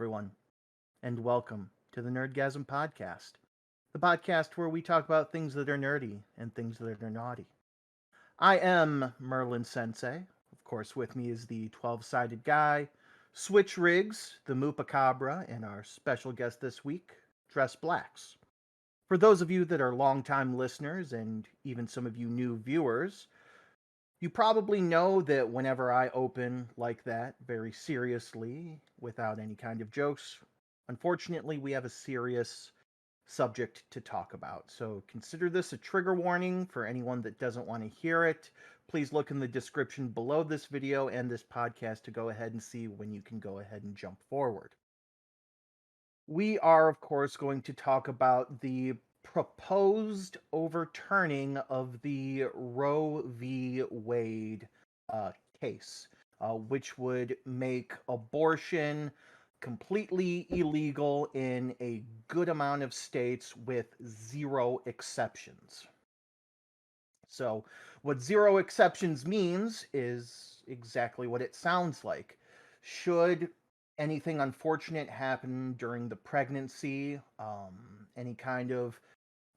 everyone, and welcome to the Nerdgasm podcast, the podcast where we talk about things that are nerdy and things that are naughty. I am Merlin Sensei. Of course, with me is the 12-sided guy, Switch Riggs, the Moopacabra, and our special guest this week, Dress Blacks. For those of you that are longtime listeners, and even some of you new viewers, you probably know that whenever I open like that, very seriously, without any kind of jokes, unfortunately, we have a serious subject to talk about. So consider this a trigger warning for anyone that doesn't want to hear it. Please look in the description below this video and this podcast to go ahead and see when you can go ahead and jump forward. We are, of course, going to talk about the proposed overturning of the Roe v. Wade case, which would make abortion completely illegal in a good amount of states with zero exceptions. So what zero exceptions means is exactly what it sounds like. Should anything unfortunate happen during the pregnancy, any kind of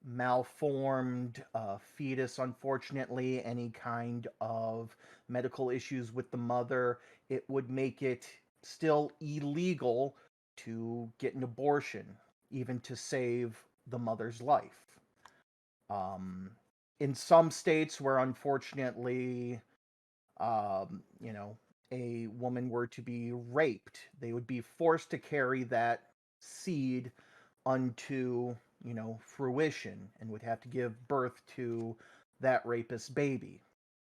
malformed fetus, unfortunately, any kind of medical issues with the mother, it would make it still illegal to get an abortion, even to save the mother's life. In some states where unfortunately, a woman were to be raped, they would be forced to carry that seed unto, fruition and would have to give birth to that rapist baby.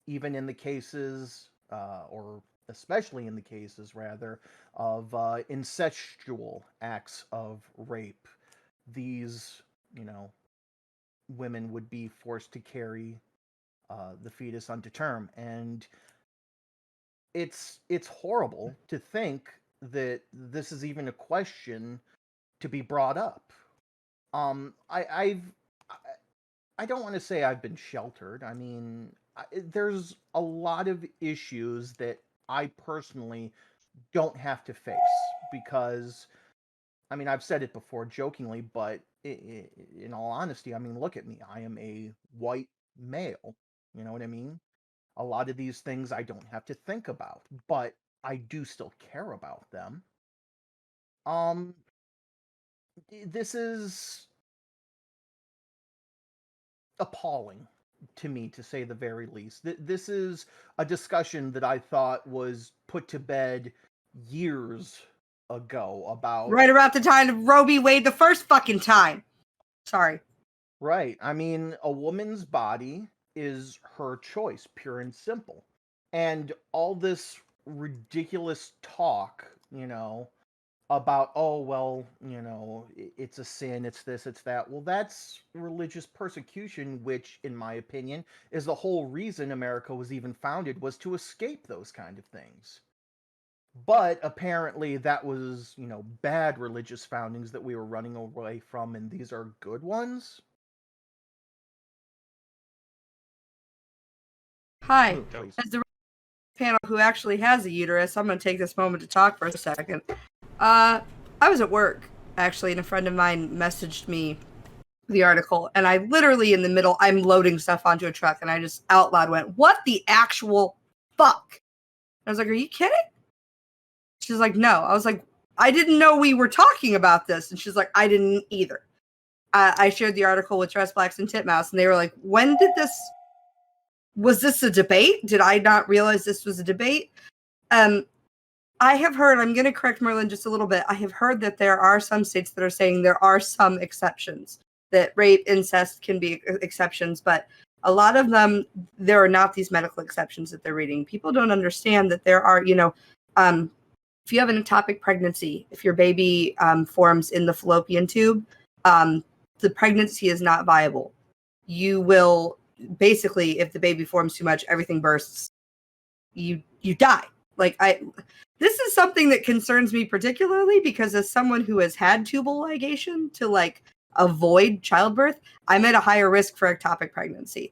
Even in the cases, or especially in the cases, rather, of incestual acts of rape, these, women would be forced to carry the fetus unto term. And it's horrible to think that this is even a question to be brought up. I don't want to say I've been sheltered. I mean, there's a lot of issues that I personally don't have to face because, I mean, I've said it before jokingly, but in all honesty, I mean, look at me. I am a white male. You know what I mean? A lot of these things I don't have to think about, but I do still care about them. This is appalling to me, to say the very least. This is a discussion that I thought was put to bed years ago about... Right around the time of Roe v. Wade the first fucking time. Sorry. Right. I mean, a woman's body is her choice, pure and simple. And all this ridiculous talk, about, oh, well, it's a sin, it's this, it's that. Well, that's religious persecution, which, in my opinion, is the whole reason America was even founded, was to escape those kind of things. But apparently that was, bad religious foundings that we were running away from, and these are good ones. Hi. As the panel who actually has a uterus, I'm going to take this moment to talk for a second. I was at work, actually, and a friend of mine messaged me the article, and I literally, in the middle, I'm loading stuff onto a truck, and I just out loud went, "What the actual fuck?" I was like, "Are you kidding?" She's like, "No." I was like, "I didn't know we were talking about this." And she's like, "I didn't either." I shared the article with Dress Blacks and Titmouse, and they were like, "When did this... was this a debate? Did I not realize this was a debate?" I have heard, I'm going to correct Merlin just a little bit. I have heard that there are some states that are saying there are some exceptions, that rape, incest can be exceptions, but a lot of them, there are not these medical exceptions that they're reading. People don't understand that there are, if you have an ectopic pregnancy, if your baby forms in the fallopian tube, the pregnancy is not viable. You will, basically, if the baby forms too much, everything bursts. You die. This is something that concerns me particularly because as someone who has had tubal ligation to avoid childbirth, I'm at a higher risk for ectopic pregnancy.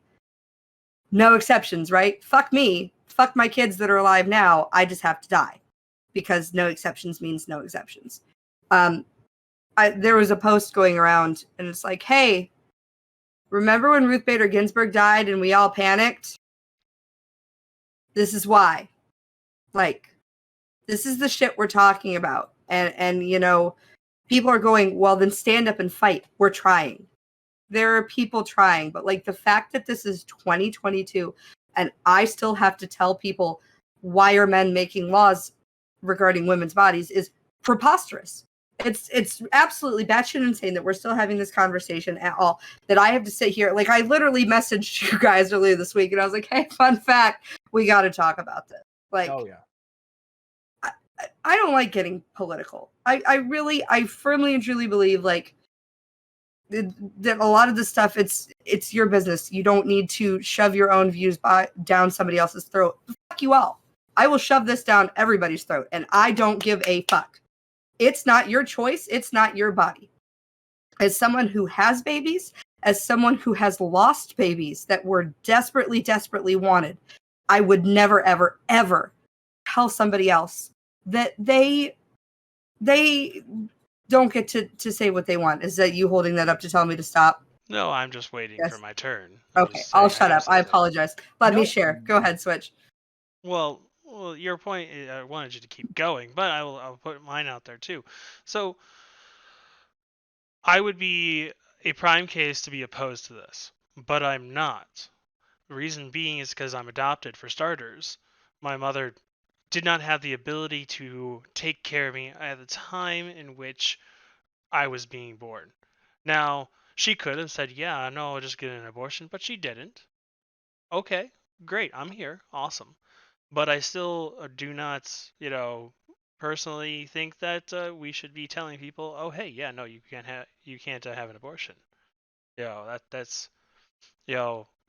No exceptions, right? Fuck me. Fuck my kids that are alive now. I just have to die because no exceptions means no exceptions. There was a post going around, and it's like, hey, remember when Ruth Bader Ginsburg died and we all panicked? This is why. Like, this is the shit we're talking about. And you know, people are going, well, then stand up and fight. We're trying. There are people trying. But, like, the fact that this is 2022 and I still have to tell people why are men making laws regarding women's bodies is preposterous. It's absolutely batshit insane that we're still having this conversation at all. That I have to sit here. Like, I literally messaged you guys earlier this week, and I was like, hey, fun fact, we got to talk about this. Like, oh yeah. I don't like getting political. I firmly and truly believe, like, that a lot of this stuff, it's your business. You don't need to shove your own views down somebody else's throat. Fuck you all. I will shove this down everybody's throat, and I don't give a fuck. It's not your choice. It's not your body. As someone who has babies, as someone who has lost babies that were desperately, desperately wanted, I would never, ever, ever tell somebody else that they don't get to say what they want. Is that you holding that up to tell me to stop? No, I'm just waiting for my turn. Okay, I'll shut up. I apologize. Let me share. Go ahead, Switch. Well, your point, I wanted you to keep going, but I'll put mine out there too. So, I would be a prime case to be opposed to this, but I'm not. The reason being is because I'm adopted, for starters. My mother did not have the ability to take care of me at the time in which I was being born. Now, she could have said, yeah, no, I'll just get an abortion, but she didn't. Okay, great, I'm here, awesome. But I still do not, personally think that we should be telling people, oh, hey, yeah, no, you can't have an abortion. That's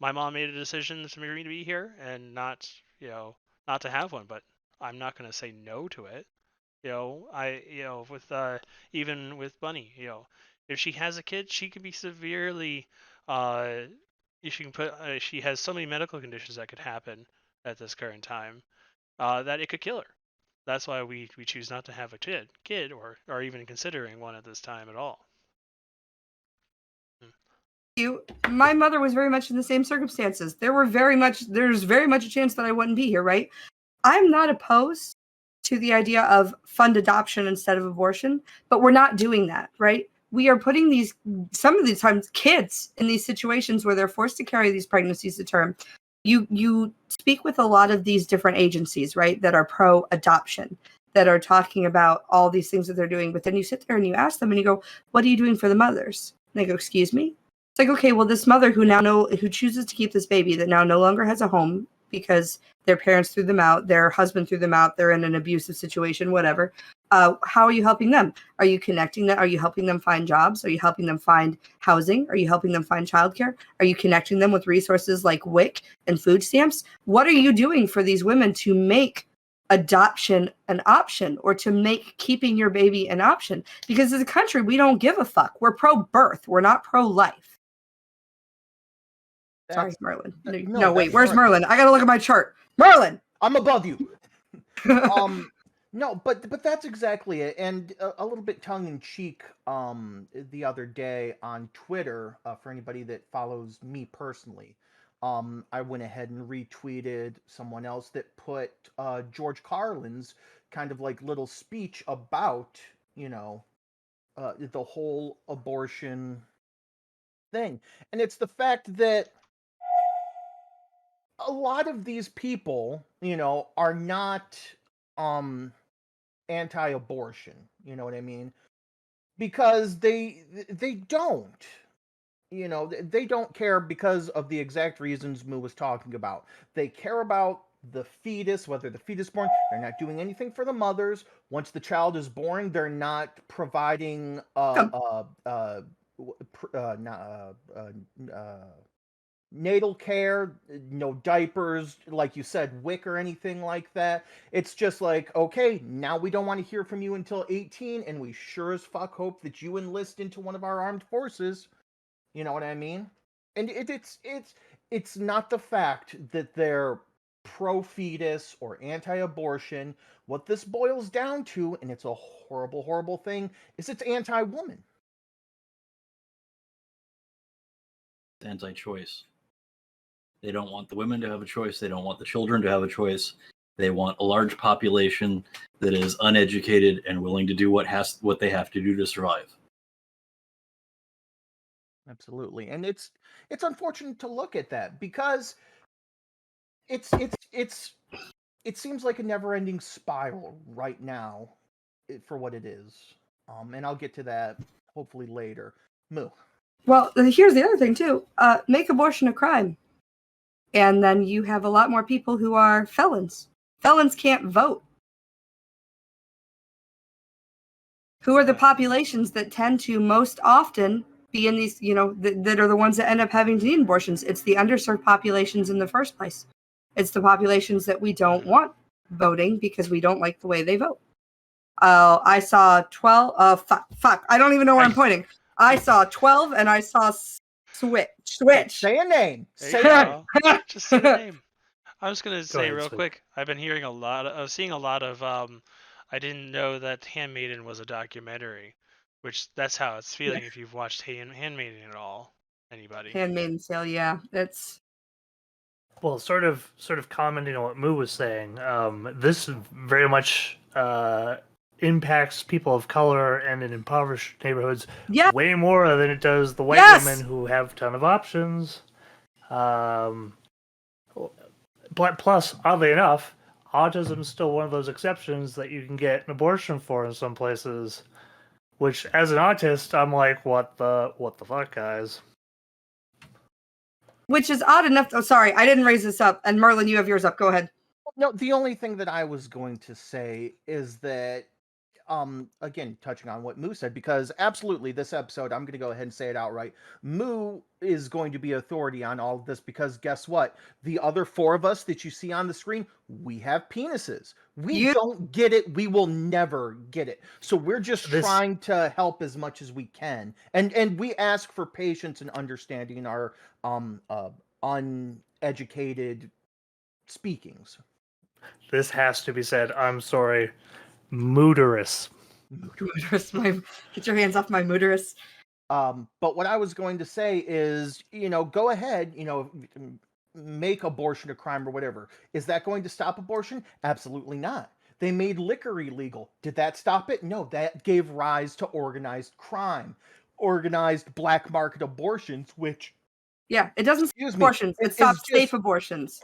my mom made a decision for me to be here and not to have one, but I'm not going to say no to it. With even with Bunny, if she has a kid, she can be severely, she has so many medical conditions that could happen at this current time, that it could kill her. That's why we choose not to have a kid or even considering one at this time at all. My mother was very much in the same circumstances. There's very much a chance that I wouldn't be here, right? I'm not opposed to the idea of fund adoption instead of abortion, but we're not doing that, right? We are putting some of these times kids in these situations where they're forced to carry these pregnancies to term. You speak with a lot of these different agencies, right, that are pro-adoption, that are talking about all these things that they're doing, but then you sit there and you ask them and you go, what are you doing for the mothers? And they go, excuse me? It's like, okay, well, this mother who chooses to keep this baby that now no longer has a home because their parents threw them out, their husband threw them out, they're in an abusive situation, whatever. How are you helping them? Are you connecting them? Are you helping them find jobs? Are you helping them find housing? Are you helping them find childcare? Are you connecting them with resources like WIC and food stamps? What are you doing for these women to make adoption an option, or to make keeping your baby an option? Because as a country, we don't give a fuck. We're pro-birth. We're not pro-life. Sorry, Merlin. No, wait, where's Merlin? I gotta look at my chart. Merlin! I'm above you. No, but that's exactly it. And a little bit tongue-in-cheek, the other day on Twitter, for anybody that follows me personally, I went ahead and retweeted someone else that put George Carlin's kind of like little speech about, the whole abortion thing. And it's the fact that a lot of these people, are not anti-abortion, you know what I mean? Because they don't. They don't care because of the exact reasons Moo was talking about. They care about the fetus, whether the fetus is born. They're not doing anything for the mothers. Once the child is born, they're not providing natal care, no diapers, like you said, WIC or anything like that. It's just like, okay, now we don't want to hear from you until 18, and we sure as fuck hope that you enlist into one of our armed forces. You know what I mean? And it's not the fact that they're pro-fetus or anti-abortion, what this boils down to, and it's a horrible, horrible thing, is it's anti-woman. It's anti-choice. They don't want the women to have a choice. They don't want the children to have a choice. They want a large population that is uneducated and willing to do what they have to do to survive. Absolutely. And it's unfortunate to look at that because it seems like a never-ending spiral right now for what it is. And I'll get to that hopefully later. Moo. Well, here's the other thing too. Make abortion a crime. And then you have a lot more people who are felons. Felons can't vote. Who are the populations that tend to most often be in these, that are the ones that end up having to need abortions? It's the underserved populations in the first place. It's the populations that we don't want voting because we don't like the way they vote. I saw 12. Fuck. I don't even know where I'm pointing. I saw 12 and I saw switch. Say a name. Say just say a name. I was gonna say real quick. I've been hearing seeing a lot of. I didn't know that Handmaiden was a documentary, which that's how it's feeling if you've watched Handmaiden at all. Anybody? Handmaid's Tale, yeah, that's. Well, sort of commenting on what Moo was saying. This very much impacts people of color and in impoverished neighborhoods way more than it does the white women who have a ton of options. But plus, oddly enough, autism is still one of those exceptions that you can get an abortion for in some places. Which, as an autist, I'm like, what the fuck, guys? Which is odd enough. Oh, sorry, I didn't raise this up. And Merlin, you have yours up. Go ahead. No, the only thing that I was going to say is that, again, touching on what Moo said, because absolutely this episode, I'm going to go ahead and say it outright. Moo is going to be authority on all of this because guess what? The other four of us that you see on the screen, we have penises. We don't get it. We will never get it. So we're just trying to help as much as we can. And we ask for patience and understanding in our uneducated speakings. This has to be said. I'm sorry. Mooderous. Get your hands off my mooderous. But what I was going to say is, go ahead, make abortion a crime or whatever. Is that going to stop abortion? Absolutely not. They made liquor illegal. Did that stop it? No, that gave rise to organized crime, organized black market abortions, which... Yeah, it doesn't stop abortions. It stops safe abortions.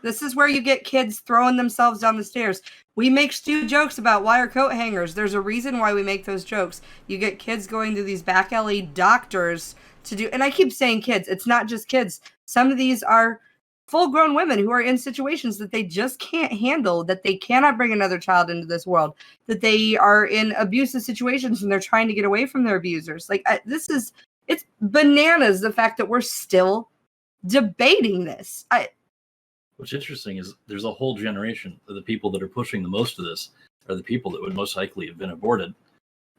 This is where you get kids throwing themselves down the stairs. We make stupid jokes about wire coat hangers. There's a reason why we make those jokes. You get kids going to these back alley doctors to do, and I keep saying kids. It's not just kids. Some of these are full-grown women who are in situations that they just can't handle, that they cannot bring another child into this world, that they are in abusive situations and they're trying to get away from their abusers. It's bananas, the fact that we're still debating this. What's interesting is there's a whole generation of the people that are pushing the most of this are the people that would most likely have been aborted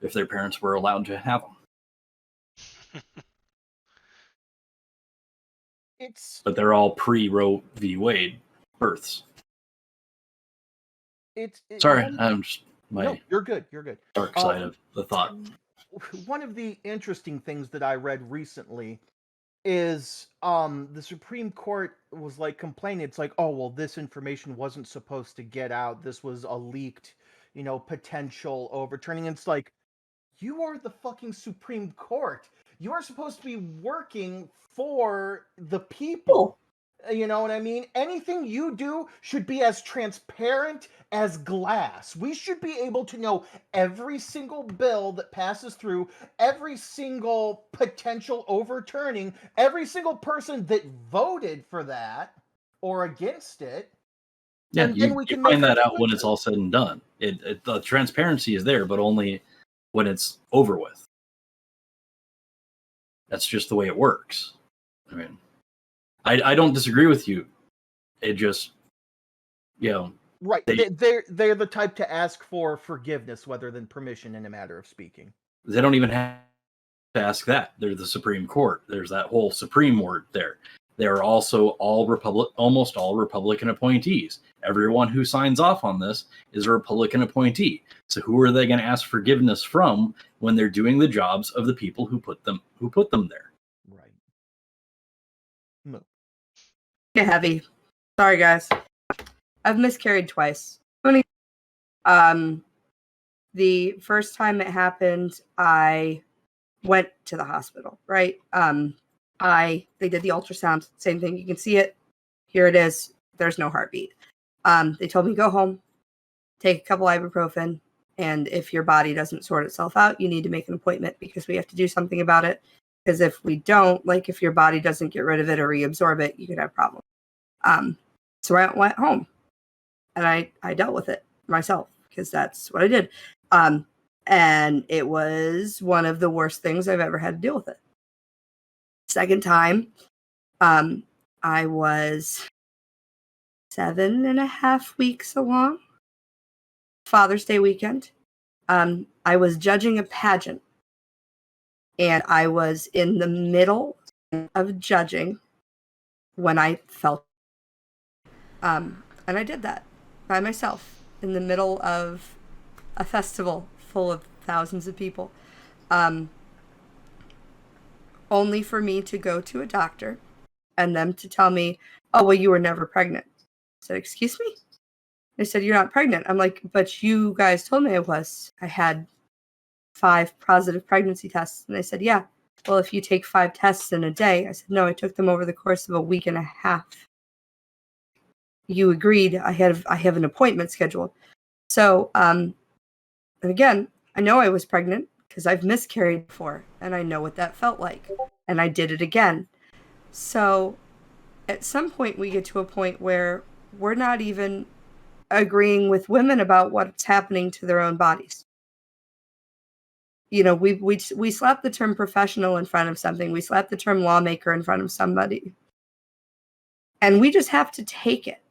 if their parents were allowed to have them. But they're all pre-Roe v. Wade births. Sorry, I'm just No, you're good. You're good. Dark side of the thought. One of the interesting things that I read recently is the Supreme Court was complaining. It's like, oh, well, this information wasn't supposed to get out. This was a leaked, potential overturning. And it's like, you are the fucking Supreme Court. You are supposed to be working for the people. You know what I mean? Anything you do should be as transparent as glass. We should be able to know every single bill that passes through, every single potential overturning, every single person that voted for that or against it. Yeah, you can find that out when it's all said and done. The transparency is there, but only when it's over with. That's just the way it works. I mean, I don't disagree with you. It just, right. They're the type to ask for forgiveness rather than permission in a matter of speaking. They don't even have to ask that. They're the Supreme Court. There's that whole Supreme word there. They're also almost all Republican appointees. Everyone who signs off on this is a Republican appointee. So who are they going to ask forgiveness from when they're doing the jobs of the people who put them there? Right. No. Get heavy. Sorry, guys. I've miscarried twice. The first time it happened, I went to the hospital, right? They did the ultrasound, same thing. You can see it. Here it is. There's no heartbeat. They told me go home, take a couple ibuprofen, and if your body doesn't sort itself out, you need to make an appointment because we have to do something about it. Because if we don't, like if your body doesn't get rid of it or reabsorb it, you could have problems. So I went home and I dealt with it myself because that's what I did. And it was one of the worst things I've ever had to deal with it. Second time, I was 7.5 weeks along, Father's Day weekend. I was judging a pageant, and I was in the middle of judging when I felt, and I did that by myself in the middle of a festival full of thousands of people, only for me to go to a doctor and them to tell me, oh, well, you were never pregnant. I said, excuse me? They said, you're not pregnant. I'm like, but you guys told me I was. I had 5 positive pregnancy tests. And they said, yeah, well, if you take 5 tests in a day. I said, no, I took them over the course of a week and a half. You agreed. I have an appointment scheduled. So, and again, I know I was pregnant because I've miscarried before and I know what that felt like. And I did it again. So at some point we get to a point where we're not even agreeing with women about what's happening to their own bodies. You know, we slap the term professional in front of something. We slap the term lawmaker in front of somebody. And we just have to take it.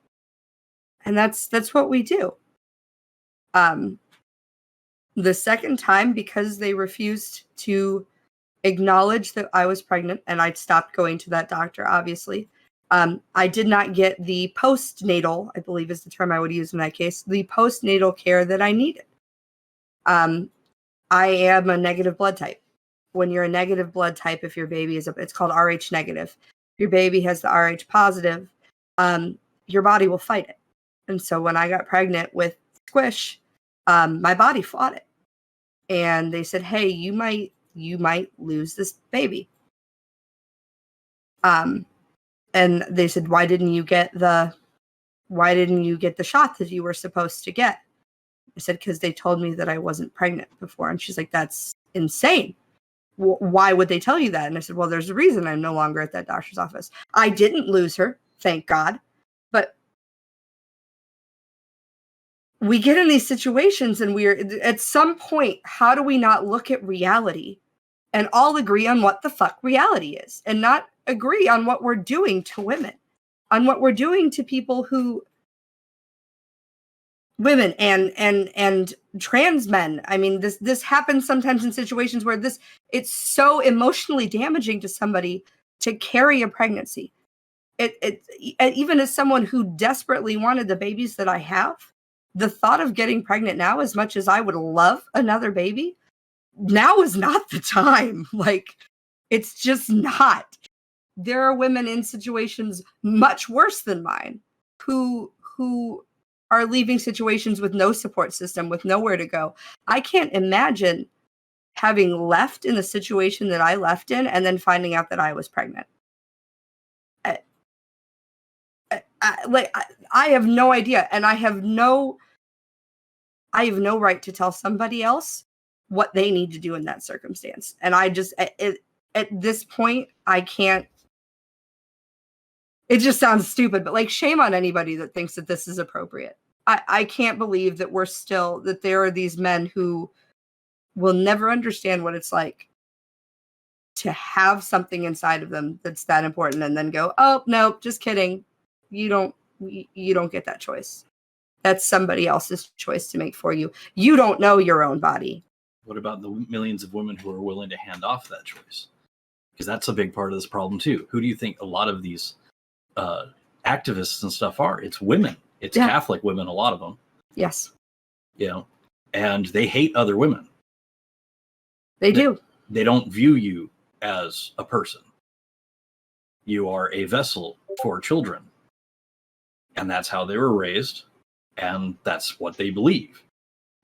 And that's what we do. The second time, because they refused to acknowledge that I was pregnant, and I'd stopped going to that doctor, obviously. I did not get the postnatal, I believe is the term I would use in that case, the postnatal care that I needed. I am a negative blood type. When you're a negative blood type, if your baby is, it's called Rh negative. If your baby has the Rh positive, your body will fight it. And so when I got pregnant with Squish, my body fought it. And they said, hey, you might lose this baby. And they said, why didn't you get the shot that you were supposed to get? I said, because they told me that I wasn't pregnant before. And she's like, that's insane. Why would they tell you that? And I said, well, there's a reason I'm no longer at that doctor's office. I didn't lose her, thank God. But we get in these situations and we're at some point, how do we not look at reality and all agree on what the fuck reality is and not agree on what we're doing to women, on what we're doing to people who, women and trans men. I mean, this happens sometimes in situations where it's so emotionally damaging to somebody to carry a pregnancy. It even as someone who desperately wanted the babies that I have, the thought of getting pregnant now, as much as I would love another baby, now is not the time. Like, it's just not. There are women in situations much worse than mine who are leaving situations with no support system, with nowhere to go. I can't imagine having left in the situation that I left in and then finding out that I was pregnant. I have no idea, and I have no right to tell somebody else what they need to do in that circumstance. And I just, at this point, I can't. It just sounds stupid, but like, shame on anybody that thinks that this is appropriate. I can't believe that that there are these men who will never understand what it's like to have something inside of them that's that important and then go, oh, no, just kidding. You don't get that choice. That's somebody else's choice to make for you. You don't know your own body. What about the millions of women who are willing to hand off that choice? because that's a big part of this problem too. Who do you think a lot of these activists and stuff are? It's women. It's Catholic women, a lot of them. Yes. And they hate other women. They do. They don't view you as a person. You are a vessel for children. And that's how they were raised. And that's what they believe.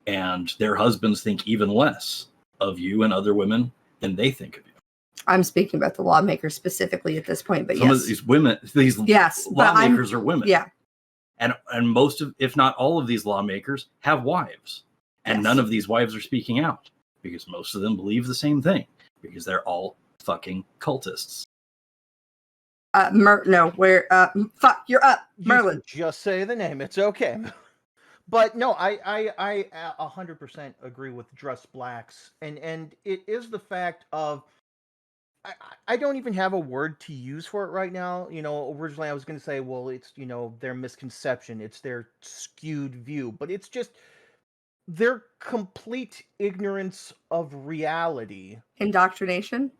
And their husbands think even less of you and other women than they think of you. I'm speaking about the lawmakers specifically at this point, but Some of these women, these lawmakers are women. Yeah. And most of, if not all of these lawmakers have wives. And none of these wives are speaking out because most of them believe the same thing because they're all fucking cultists. Fuck, you're up, Merlin. Just say the name. It's okay. But no, I 100% agree with Dress Blacks. And it is the fact of, I don't even have a word to use for it right now. Originally I was going to say, well, it's, their misconception. It's their skewed view. But it's just their complete ignorance of reality. Indoctrination?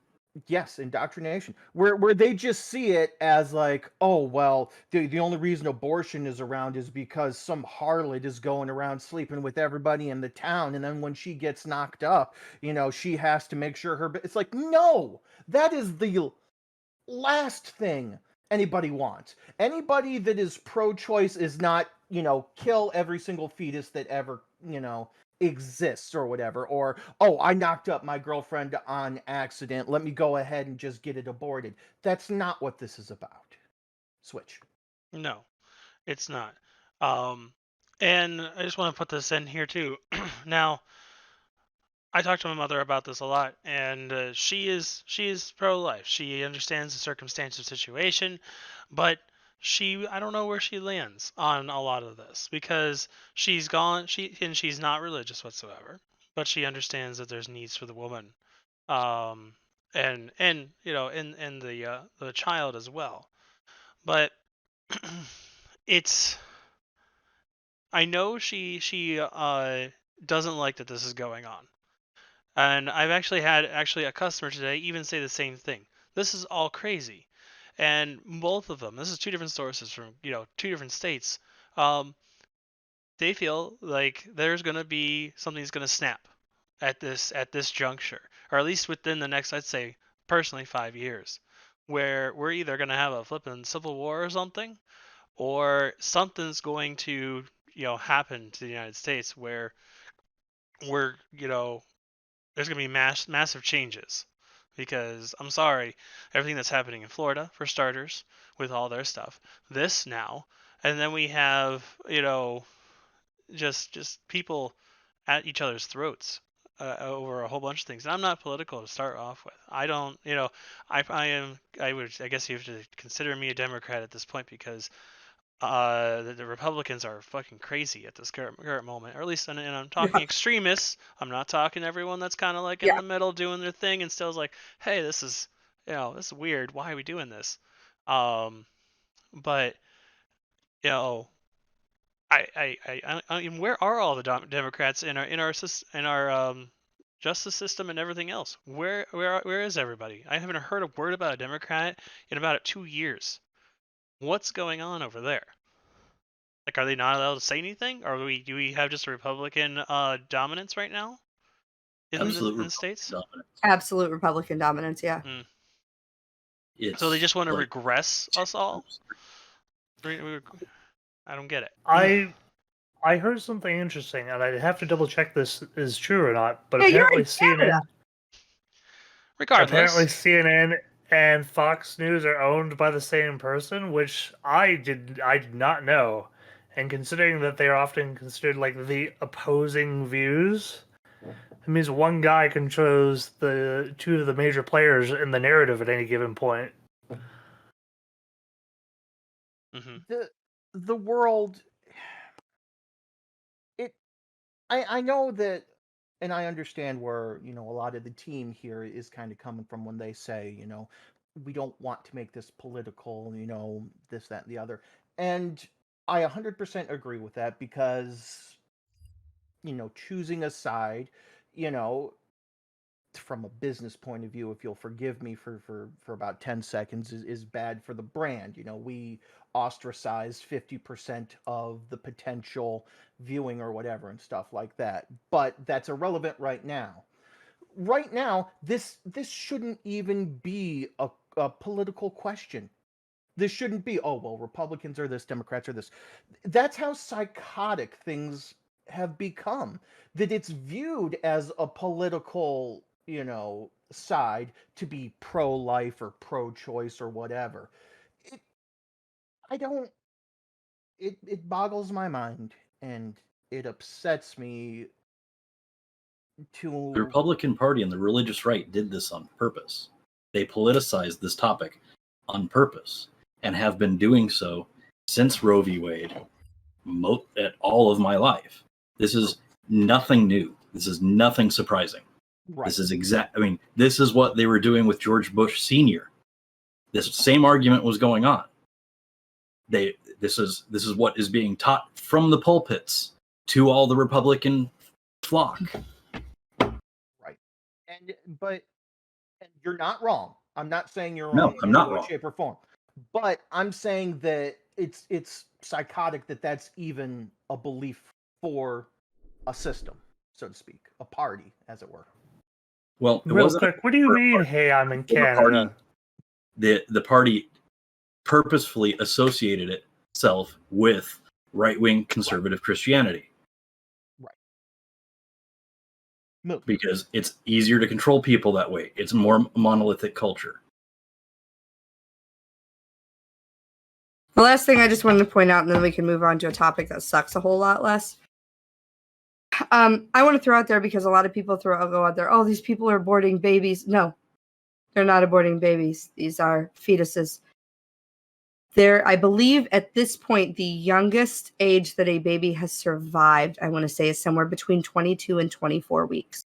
Yes, indoctrination. Where they just see it as like, oh, well, the only reason abortion is around is because some harlot is going around sleeping with everybody in the town, and then when she gets knocked up, she has to make sure it's like, no, that is the last thing anybody wants. Anybody that is pro-choice is not, kill every single fetus that ever, exists or whatever, or, oh, I knocked up my girlfriend on accident, let me go ahead and just get it aborted. That's not what this is about. Switch. No, it's not. And I just want to put this in here too. Now, I talked to my mother about this a lot, and she is pro-life. She understands the circumstance of the situation, but I don't know where she lands on a lot of this because she's not religious whatsoever, but she understands that there's needs for the woman, and and the child as well. But it's I know she doesn't like that this is going on. And I've actually had a customer today even say the same thing. This is all crazy. And both of them, this is two different sources from, two different states. They feel like there's going to be something's going to snap at this juncture, or at least within the next, I'd say personally 5 years, where we're either going to have a flipping civil war or something, or something's going to, happen to the United States where we're, there's going to be massive changes. Because I'm sorry, everything that's happening in Florida, for starters, with all their stuff, this now, and then we have, just people at each other's throats over a whole bunch of things. And I'm not political to start off with. I don't, I guess you have to consider me a Democrat at this point because the Republicans are fucking crazy at this current moment, or at least, and I'm talking extremists. I'm not talking everyone that's kind of like in the middle doing their thing and still is like, hey, this is weird. Why are we doing this? But I mean, where are all the Democrats in our justice system and everything else? Where is everybody? I haven't heard a word about a Democrat in about 2 years. What's going on over there? Like, are they not allowed to say anything? Or do we have just a Republican dominance right now in the states? Dominance. Absolute Republican dominance, yeah. So they just want to regress us all? I don't get it. I heard something interesting, and I'd have to double check this is true or not. But apparently CNN, and Fox News are owned by the same person, which I did not know. And considering that they are often considered like the opposing views, it means one guy controls the two of the major players in the narrative at any given point. Mm-hmm. The world, I know that, and I understand where, a lot of the team here is kind of coming from when they say, we don't want to make this political, this, that, and the other. And I 100% agree with that because, choosing a side, from a business point of view, if you'll forgive me for about 10 seconds, is bad for the brand. We ostracize 50% of the potential viewing or whatever and stuff like that. But that's irrelevant right now. Right now, this shouldn't even be a political question. This shouldn't be, oh, well, Republicans are this, Democrats are this. That's how psychotic things have become, that it's viewed as a political, side to be pro-life or pro-choice or whatever. It boggles my mind, and it upsets me to... The Republican Party and the religious right did this on purpose. They politicized this topic on purpose and have been doing so since Roe v. Wade at all of my life. This is nothing new. This is nothing surprising. Right. This is this is what they were doing with George Bush Sr. This same argument was going on. This is what is being taught from the pulpits to all the Republican flock. Right. But you're not wrong. I'm not saying you're wrong. No, I'm not wrong. Shape or form. But I'm saying that it's psychotic that that's even a belief for a system, so to speak, a party, as it were. Well, real quick, what do you mean? Hey, I'm in Canada. The party purposefully associated itself with right-wing conservative Christianity. Right. Because it's easier to control people that way. It's more monolithic culture. The last thing I just wanted to point out, and then we can move on to a topic that sucks a whole lot less. I want to throw out there, because a lot of people go out there, oh, these people are aborting babies. No, they're not aborting babies. These are fetuses. I believe at this point, the youngest age that a baby has survived, I want to say, is somewhere between 22 and 24 weeks.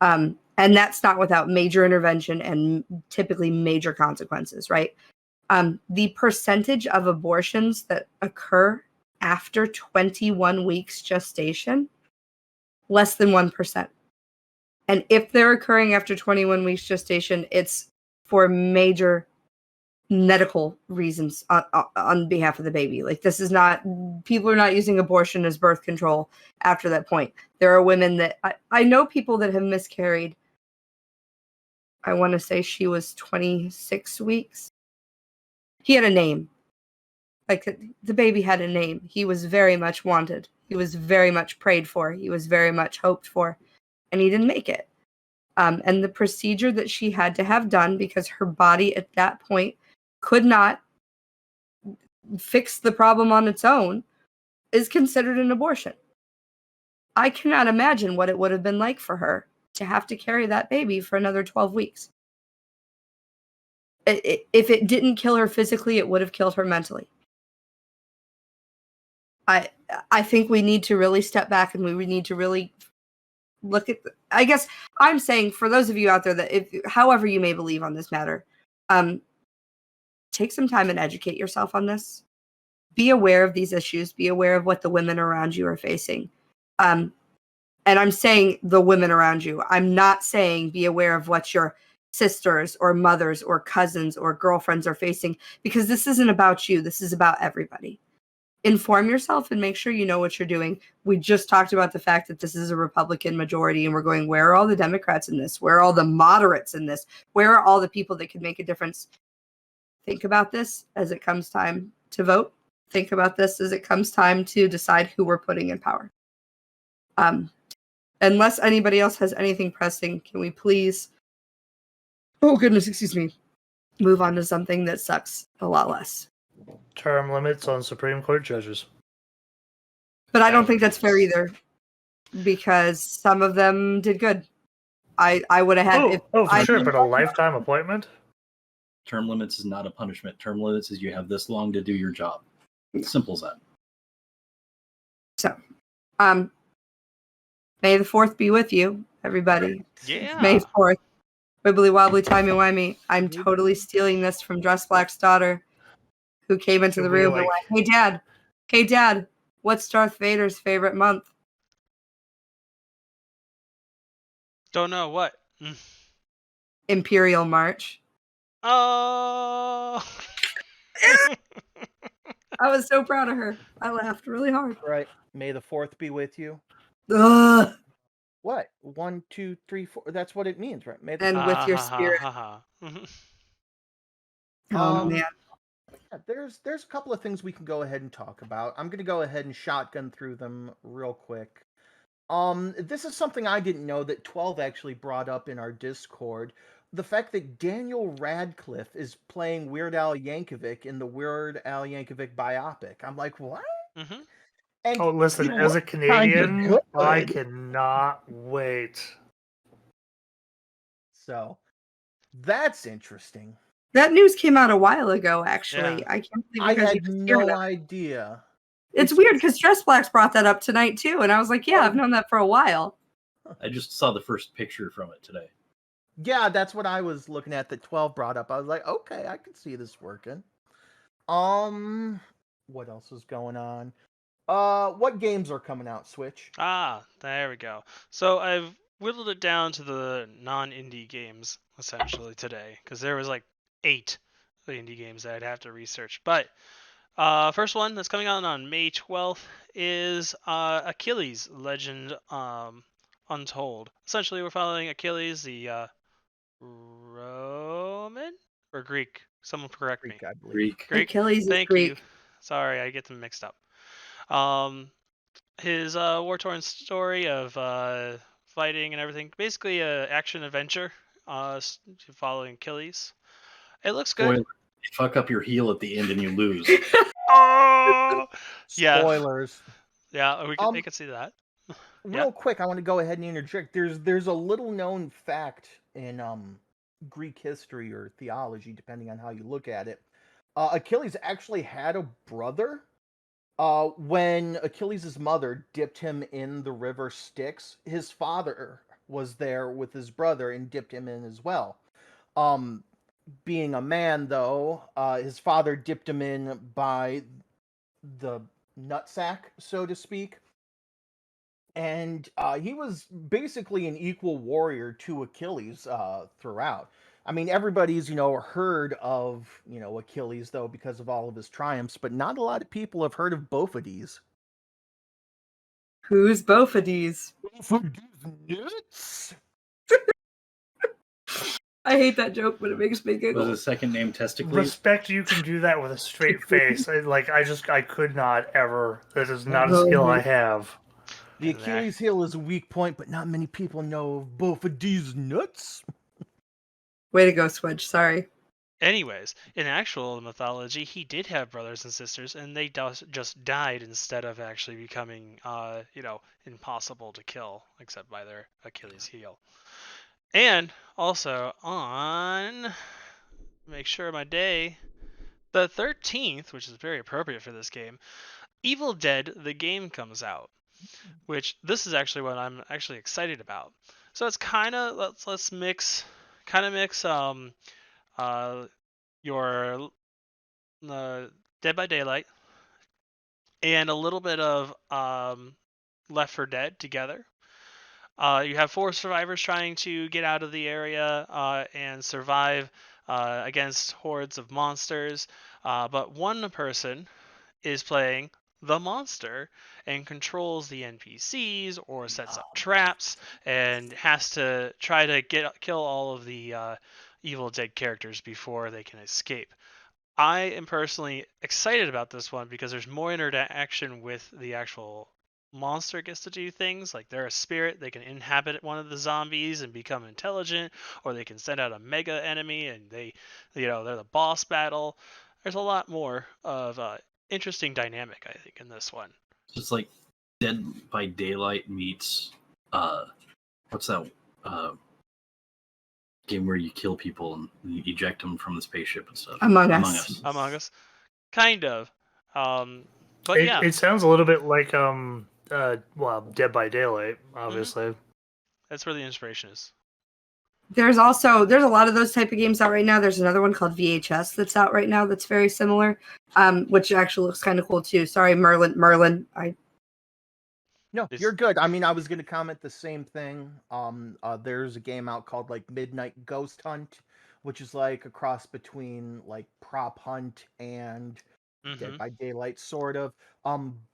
And that's not without major intervention and typically major consequences, right? The percentage of abortions that occur after 21 weeks gestation, less than 1%. And if they're occurring after 21 weeks gestation, it's for major medical reasons on behalf of the baby. Like, this is not, people are not using abortion as birth control after that point. There are women that, I know people that have miscarried. I want to say she was 26 weeks. He had a name. Like, the baby had a name. He was very much wanted. He was very much prayed for. He was very much hoped for. And he didn't make it. And the procedure that she had to have done, because her body at that point could not fix the problem on its own, is considered an abortion. I cannot imagine what it would have been like for her to have to carry that baby for another 12 weeks. If it didn't kill her physically, it would have killed her mentally. I think we need to really step back, and we need to really look at I guess I'm saying, for those of you out there that, however you may believe on this matter, take some time and educate yourself on this. Be aware of these issues. Be aware of what the women around you are facing. And I'm saying the women around you. I'm not saying be aware of what your sisters or mothers or cousins or girlfriends are facing, because this isn't about you. This is about everybody. Inform yourself and make sure you know what you're doing. We just talked about the fact that this is a Republican majority, and we're going, where are all the Democrats in this? Where are all the moderates in this? Where are all the people that could make a difference? Think about this as it comes time to vote. Think about this as it comes time to decide who we're putting in power. Unless anybody else has anything pressing, can we please, oh goodness, excuse me, move on to something that sucks a lot less? Term limits on Supreme Court judges. But I don't think that's fair either, because some of them did good. I would have had... Sure, but a lifetime appointment? Term limits is not a punishment. Term limits is you have this long to do your job. Simple as that. So, May the 4th be with you, everybody. Yeah. May 4th. Wibbly wobbly, timey-wimey. I'm totally stealing this from Dress Black's daughter, who came into the room and went, hey dad, what's Darth Vader's favorite month? Don't know what. Mm. Imperial March. Oh. I was so proud of her. I laughed really hard. Right. May the 4th be with you. Ugh. What? 1, 2, 3, 4. That's what it means, right? May the And with your spirit. Oh man. Yeah, there's a couple of things we can go ahead and talk about. I'm gonna go ahead and shotgun through them real quick. This is something I didn't know that 12 actually brought up in our Discord. The fact that Daniel Radcliffe is playing Weird Al Yankovic in the Weird Al Yankovic biopic. I'm like, what? Mm-hmm. And Oh, listen, he as a looked Canadian, kinda I good. cannot wait. So that's interesting. That news came out a while ago, actually. Yeah. I can't believe I you guys had even hearing no of it. idea. It's weird because Stress Blacks brought that up tonight too, and I was like, yeah, I've known that for a while. I just saw the first picture from it today. Yeah, that's what I was looking at that 12 brought up. I was like, okay, I can see this working. What else is going on? What games are coming out, Switch? There we go. So I've whittled it down to the non-indie games essentially today because there was like 8 indie games that I'd have to research. But first one that's coming out on May 12th is Achilles Legend Untold. Essentially, we're following Achilles, the Roman or Greek. Someone correct me. Greek, I believe. Greek. Achilles is Thank Greek. you. Sorry, I get them mixed up. His war-torn story of fighting and everything. Basically, a action adventure following Achilles. It looks good. Spoiler, you fuck up your heel at the end and you lose. Oh, yeah, Spoilers. yeah. They could see that. Real quick, I want to go ahead and interject. There's a little known fact in Greek history or theology, depending on how you look at it. Achilles actually had a brother. When Achilles' mother dipped him in the river Styx, his father was there with his brother and dipped him in as well. Being a man, though, his father dipped him in by the nutsack, so to speak. And he was basically an equal warrior to Achilles throughout. I mean, everybody's, heard of, Achilles, though, because of all of his triumphs, but not a lot of people have heard of Bophades. Who's Bophades? Nuts? I hate that joke, but it makes me giggle. Was his second name Testicles? Respect, you can do that with a straight face. I could not ever. That is not a skill I have. The Achilles heel is a weak point, but not many people know of Bophades nuts. Way to go, Switch. Sorry. Anyways, in actual mythology, he did have brothers and sisters, and they just died instead of actually becoming, impossible to kill, except by their Achilles heel. And also on, make sure my day, the 13th, which is very appropriate for this game, Evil Dead, the game comes out, which this is actually what I'm actually excited about. So it's kind of, let's mix your Dead by Daylight and a little bit of Left 4 Dead together. You have 4 survivors trying to get out of the area and survive against hordes of monsters, but one person is playing the monster and controls the NPCs or sets up traps and has to try to kill all of the Evil Dead characters before they can escape. I am personally excited about this one because there's more interaction with the actual monster. Gets to do things like they're a spirit, they can inhabit one of the zombies and become intelligent, or they can send out a mega enemy and they're the boss battle. There's a lot more of interesting dynamic, I think, in this one. It's like Dead by Daylight meets what's that game where you kill people and you eject them from the spaceship and stuff? Among Us. Among Us, kind of. But it sounds a little bit like Dead by Daylight, obviously. Mm-hmm. That's where the inspiration is. There's a lot of those type of games out right now. There's another one called VHS that's out right now that's very similar, which actually looks kind of cool too. Sorry, Merlin. No, you're good. I mean, I was going to comment the same thing. There's a game out called like Midnight Ghost Hunt, which is like a cross between like Prop Hunt and Dead by Daylight, sort of.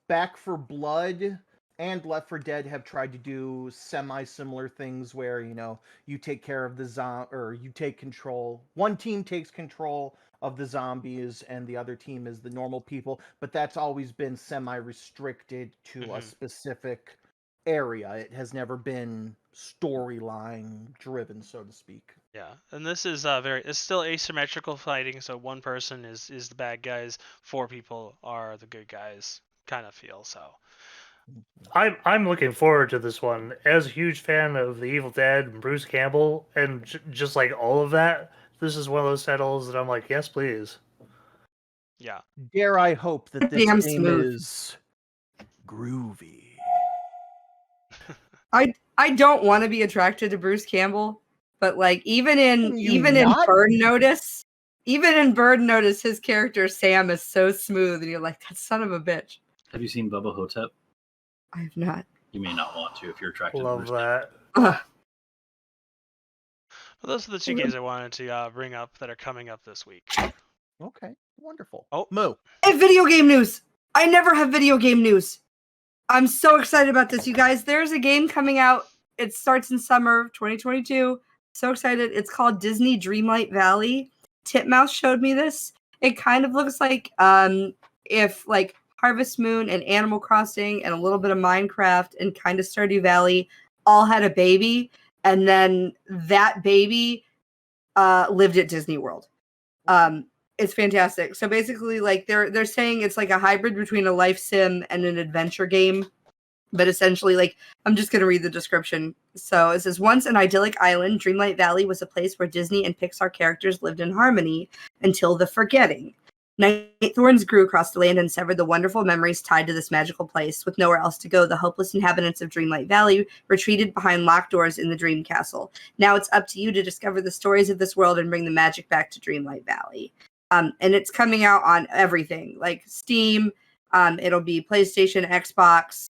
Back for Blood and Left 4 Dead have tried to do semi-similar things where, you know, you take care of the or you take control. One team takes control of the zombies and the other team is the normal people, but that's always been semi-restricted to a specific area. It has never been storyline driven, so to speak. Yeah, and this is it's still asymmetrical fighting, so one person is the bad guys, 4 people are the good guys, kind of feel. So I'm looking forward to this one. As a huge fan of The Evil Dead and Bruce Campbell and just like all of that, this is one of those titles that I'm like, yes, please. yeah. Dare I hope that this Damn game smooth. is groovy. I don't want to be attracted to Bruce Campbell, but like even in not? Bird Notice, his character Sam is so smooth, and you're like, that son of a bitch. Have you seen Bubba Hotep? I have not. You may not want to if you're attracted Love to Bruce. that. Ugh. Well, those are the 2 games I wanted to bring up that are coming up this week. Okay, wonderful. Oh, Moo. And video game news. I never have video game news. I'm so excited about this, you guys. There's a game coming out. It starts in summer 2022. So excited. It's called Disney Dreamlight Valley. Titmouse showed me this. It kind of looks like if like Harvest Moon and Animal Crossing and a little bit of Minecraft and kind of Stardew Valley all had a baby, and then that baby lived at Disney World. It's fantastic. So basically, like they're saying it's like a hybrid between a life sim and an adventure game. But essentially, like, I'm just going to read the description. So it says, once an idyllic island, Dreamlight Valley was a place where Disney and Pixar characters lived in harmony until the forgetting. Night thorns grew across the land and severed the wonderful memories tied to this magical place. With nowhere else to go, the hopeless inhabitants of Dreamlight Valley retreated behind locked doors in the Dream Castle. Now it's up to you to discover the stories of this world and bring the magic back to Dreamlight Valley. And it's coming out on everything, like Steam. It'll be PlayStation, Xbox,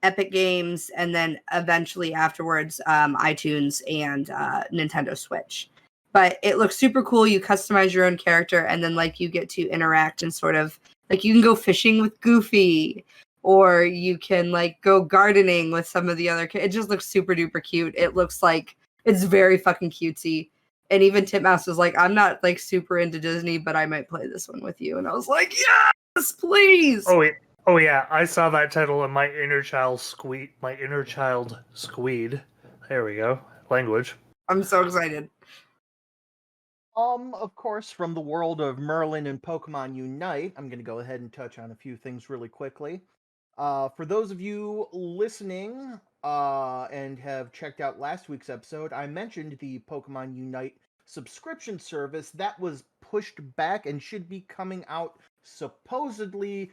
Epic Games, and then eventually afterwards iTunes and Nintendo Switch. But it looks super cool. You customize your own character, and then like you get to interact and sort of like you can go fishing with Goofy, or you can like go gardening with some of the other kids. It just looks super duper cute. It looks like it's very fucking cutesy. And even Titmouse was like, I'm not like super into Disney, but I might play this one with you. And I was like, yes, please. Oh yeah, I saw that title and my inner child squeed. There we go. Language. I'm so excited. Of course, from the world of Merlin and Pokemon Unite, I'm going to go ahead and touch on a few things really quickly. For those of you listening and have checked out last week's episode, I mentioned the Pokemon Unite subscription service that was pushed back and should be coming out supposedly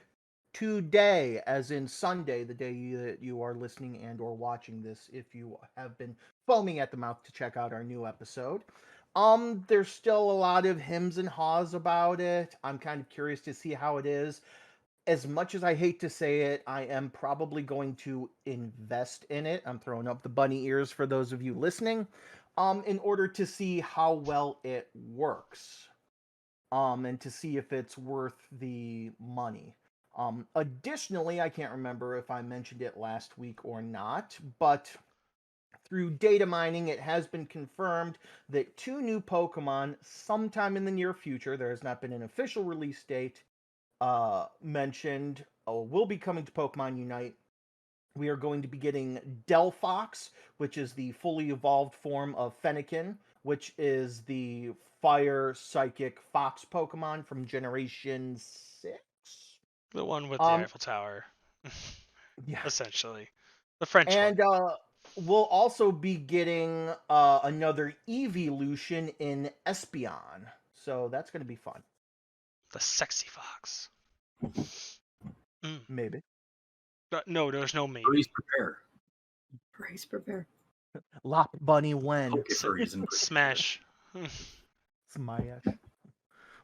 today, as in Sunday, the day that you are listening and or watching this, if you have been foaming at the mouth to check out our new episode. There's still a lot of hems and haws about it. I'm kind of curious to see how it is. As much as I hate to say it, I am probably going to invest in it. I'm throwing up the bunny ears for those of you listening, in order to see how well it works, and to see if it's worth the money. Additionally, I can't remember if I mentioned it last week or not, but through data mining, it has been confirmed that 2 new Pokemon sometime in the near future, there has not been an official release date mentioned, will be coming to Pokemon Unite. We are going to be getting Delphox, which is the fully evolved form of Fennekin, which is the fire psychic fox Pokemon from Generation 6. The one with the Eiffel Tower. Yeah. Essentially. The French and, one. We'll also be getting another evolution in Espeon. So that's going to be fun. The sexy fox. Maybe. No, there's no maybe. Brace prepare. Lop Bunny when. Smash. Smash.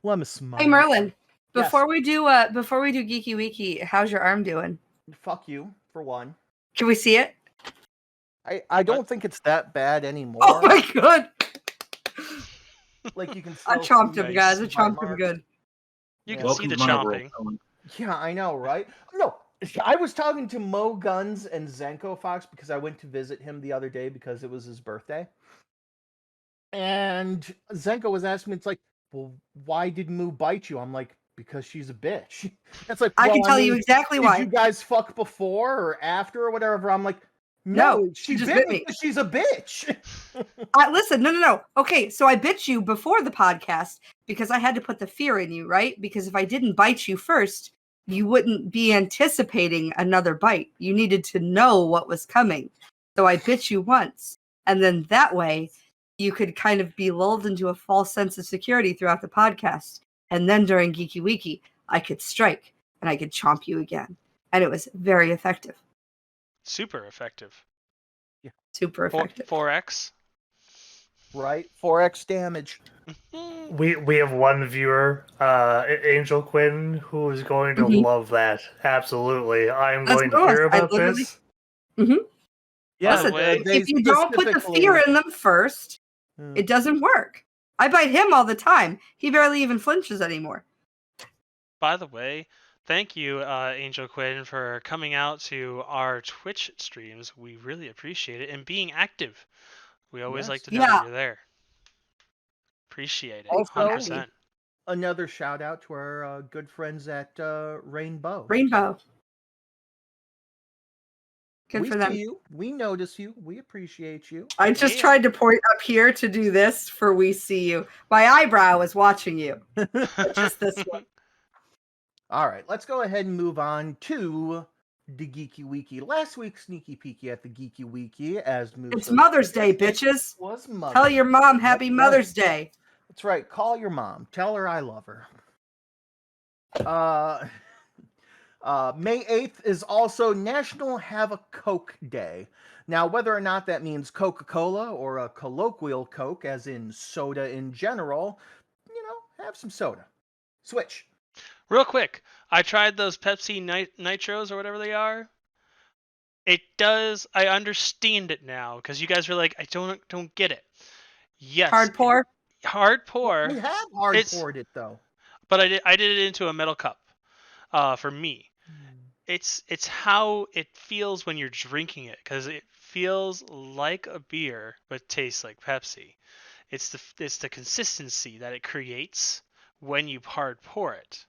Let me smash. Hey Merlin, before we do Geeky Wiki, how's your arm doing? Fuck you. for one. Can we see it? I don't think it's that bad anymore. Oh my god! Like you can I still chomped see him, guys. I bite chomped him marks. good. You Yeah. can see the Welcome to my world, chomping. Carlin. Yeah, I know, right? No, I was talking to Mo Guns and Zenko Fox because I went to visit him the other day because it was his birthday. And Zenko was asking me, it's like, well, why did Moo bite you? I'm like, because she's a bitch. It's like, I well, can tell you mean, exactly did why. you guys fuck before or after or whatever? I'm like, No, no, she she just bit bit me me. because she's a bitch. Listen, no. Okay, so I bit you before the podcast because I had to put the fear in you, right? Because if I didn't bite you first, you wouldn't be anticipating another bite. You needed to know what was coming. So I bit you once. And then that way, you could kind of be lulled into a false sense of security throughout the podcast. And then during Geeky Weeky, I could strike and I could chomp you again. And it was very effective. Super effective. Super effective. 4x. Right? 4x damage. We have one viewer, Angel Quinn, who is going to Mhm. love that. Absolutely, I am That's going to what it hear was. I about literally- this. Yeah, By the way, if you don't put the fear in them first, it doesn't work. I bite him all the time. He barely even flinches anymore. By the way, thank you, Angel Quinn, for coming out to our Twitch streams. We really appreciate it, and being active. We always like to know that you're there. Appreciate it. Also, 100%. Another shout out to our good friends at Rainbow. Rainbow. Good we for them. see you. We notice you. We appreciate you. I just tried to point up here to do this for we see you. My eyebrow is watching you. But just this one. All right, let's go ahead and move on to the Geeky Weeky. Last week's sneaky peeky at the Geeky Weeky, as Moose. It's Mother's Day, bitches. Was Mother's Tell your mom Happy That's Mother's Day. That's right. Call your mom. Tell her I love her. May 8th is also National Have a Coke Day. Now, whether or not that means Coca-Cola or a colloquial Coke, as in soda in general, have some soda. Switch. Real quick, I tried those Pepsi Nitros or whatever they are. It does. I understand it now because you guys were like, I don't get it. Yes. Hard pour. Hard pour. We have hard poured it though. But I did it into a metal cup. For me, it's how it feels when you're drinking it because it feels like a beer but tastes like Pepsi. It's the consistency that it creates when you hard pour it.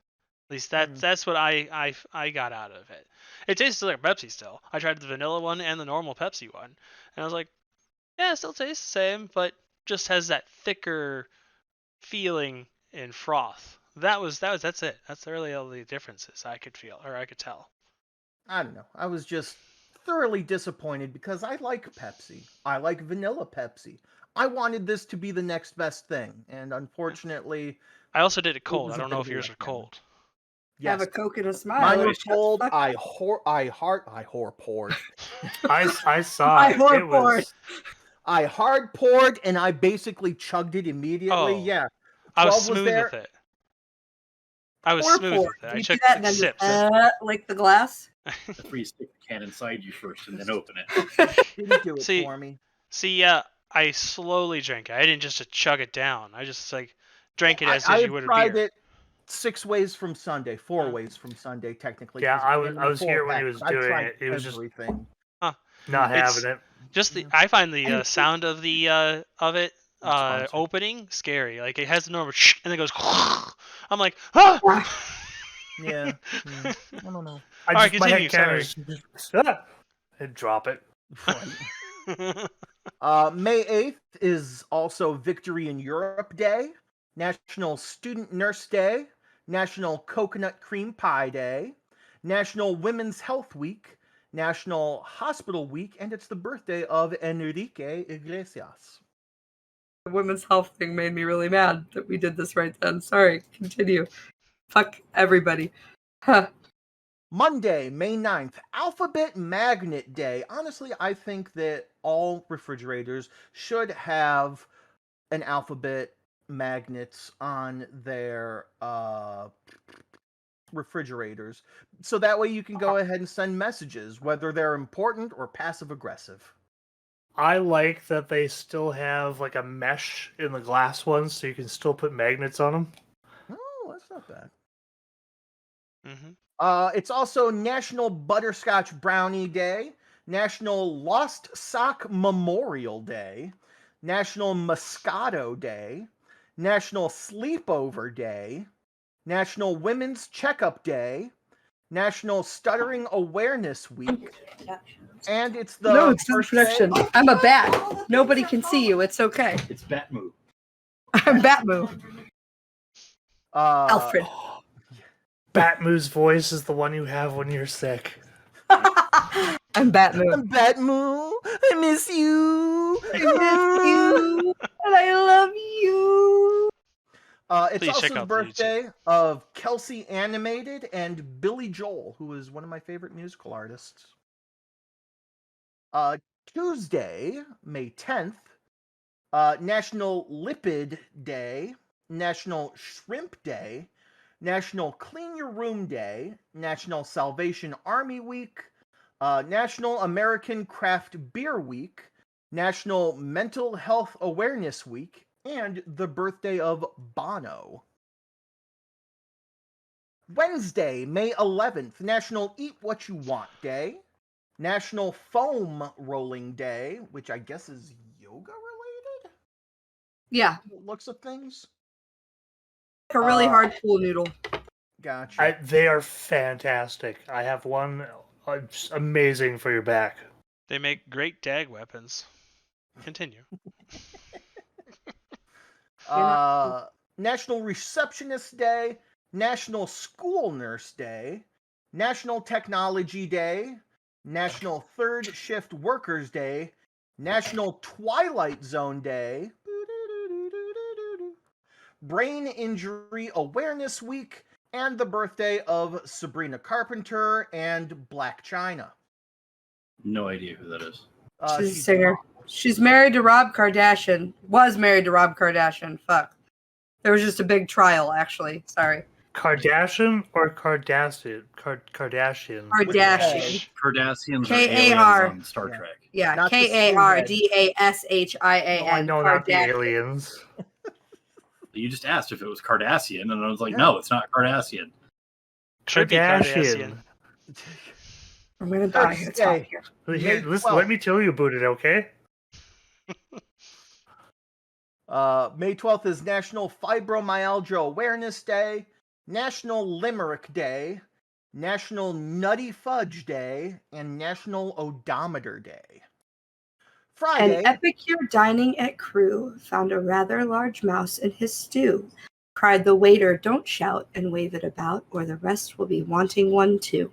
At least that's what I got out of it. It tastes like Pepsi still. I tried the vanilla one and the normal Pepsi one, and I was like, yeah, it still tastes the same, but just has that thicker feeling in froth. That's it. That's really all the differences I could feel or I could tell. I don't know. I was just thoroughly disappointed because I like Pepsi. I like vanilla Pepsi. I wanted this to be the next best thing, and unfortunately, I also did it cold. was I a don't bit know of if a yours are letdown. cold. Have a Coke and a smile. Mine was cold. I poured. I saw it. It was. I hard poured and I basically chugged it immediately. Oh, Yeah, I was 12 smooth there. with it. I was Pour, smooth pour. with it. Do I you took do that and then sips. just, like the glass. Before you stick the can inside you first and then open it. Didn't do it See, for me. See, I slowly drank it. I didn't just chug it down. I just drank it as I you would a beer. tried it 6 ways from Sunday, 4 ways from Sunday, technically. Yeah, 'cause I it was came in a was here when he 4-pack, was but I doing tried it. It was just everything. not having it. Just I find the sound of the of it opening scary. Like it has the normal and then it goes. I'm like, ah! Yeah. I don't know. All right, continue. Sorry. And drop it. May 8th is also Victory in Europe Day, National Student Nurse Day, National Coconut Cream Pie Day, National Women's Health Week, National Hospital Week, and it's the birthday of Enrique Iglesias. The women's health thing made me really mad that we did this right then. Sorry, continue. Fuck everybody. Huh. Monday, May 9th, Alphabet Magnet Day. Honestly, I think that all refrigerators should have an alphabet magnets on their refrigerators. So that way you can go ahead and send messages, whether they're important or passive-aggressive. I like that they still have like a mesh in the glass ones, so you can still put magnets on them. Oh, that's not bad. Mm-hmm. It's also National Butterscotch Brownie Day, National Lost Sock Memorial Day, National Moscato Day, National Sleepover Day, National Women's Checkup Day, National Stuttering Awareness Week, and it's the No, it's birthday. introduction. I'm a bat. Nobody can see you. It's okay. It's Batmoo. I'm Batmoo. Alfred. Batmoo's voice is the one you have when you're sick. I'm Batmoo. I'm Batmoo. I miss you. I miss you. And I love you. It's Please check also the out the birthday of Kelsey Animated and Billy Joel, who is one of my favorite musical artists. Tuesday, May 10th, National Lipid Day, National Shrimp Day, National Clean Your Room Day, National Salvation Army Week, National American Craft Beer Week, National Mental Health Awareness Week, and the birthday of Bono. Wednesday, May 11th, National Eat What You Want Day, National Foam Rolling Day, which I guess is yoga related? Yeah. Looks of things. A really hard pool noodle. Gotcha. They are fantastic. I have one. It's amazing for your back. They make great dag weapons. Continue. National Receptionist Day, National School Nurse Day, National Technology Day, National Third Shift Workers Day, National Twilight Zone Day, Brain Injury Awareness Week, and the birthday of Sabrina Carpenter and Black China. No idea who that is. She's a singer. She's married to Rob Kardashian. Was married to Rob Kardashian. Fuck. There was just a big trial, actually. Sorry. Kardashian or Kardashian? Kardashian. Kardashian. Cardassians K-A-R. are aliens on Star Trek. Yeah, Not the Kardashian. Oh, I know, not the aliens. You just asked if it was Cardassian, and I was like, no, it's not Cardassian. Could be Kardashian. I'm gonna die. It's hot here. Here, listen, let me tell you about it, okay? May 12th is National Fibromyalgia Awareness Day, National Limerick Day, National Nutty Fudge Day, and National Odometer Day. Friday. An epicure dining at Crewe found a rather large mouse in his stew. Cried the waiter, "Don't shout and wave it about, or the rest will be wanting one too."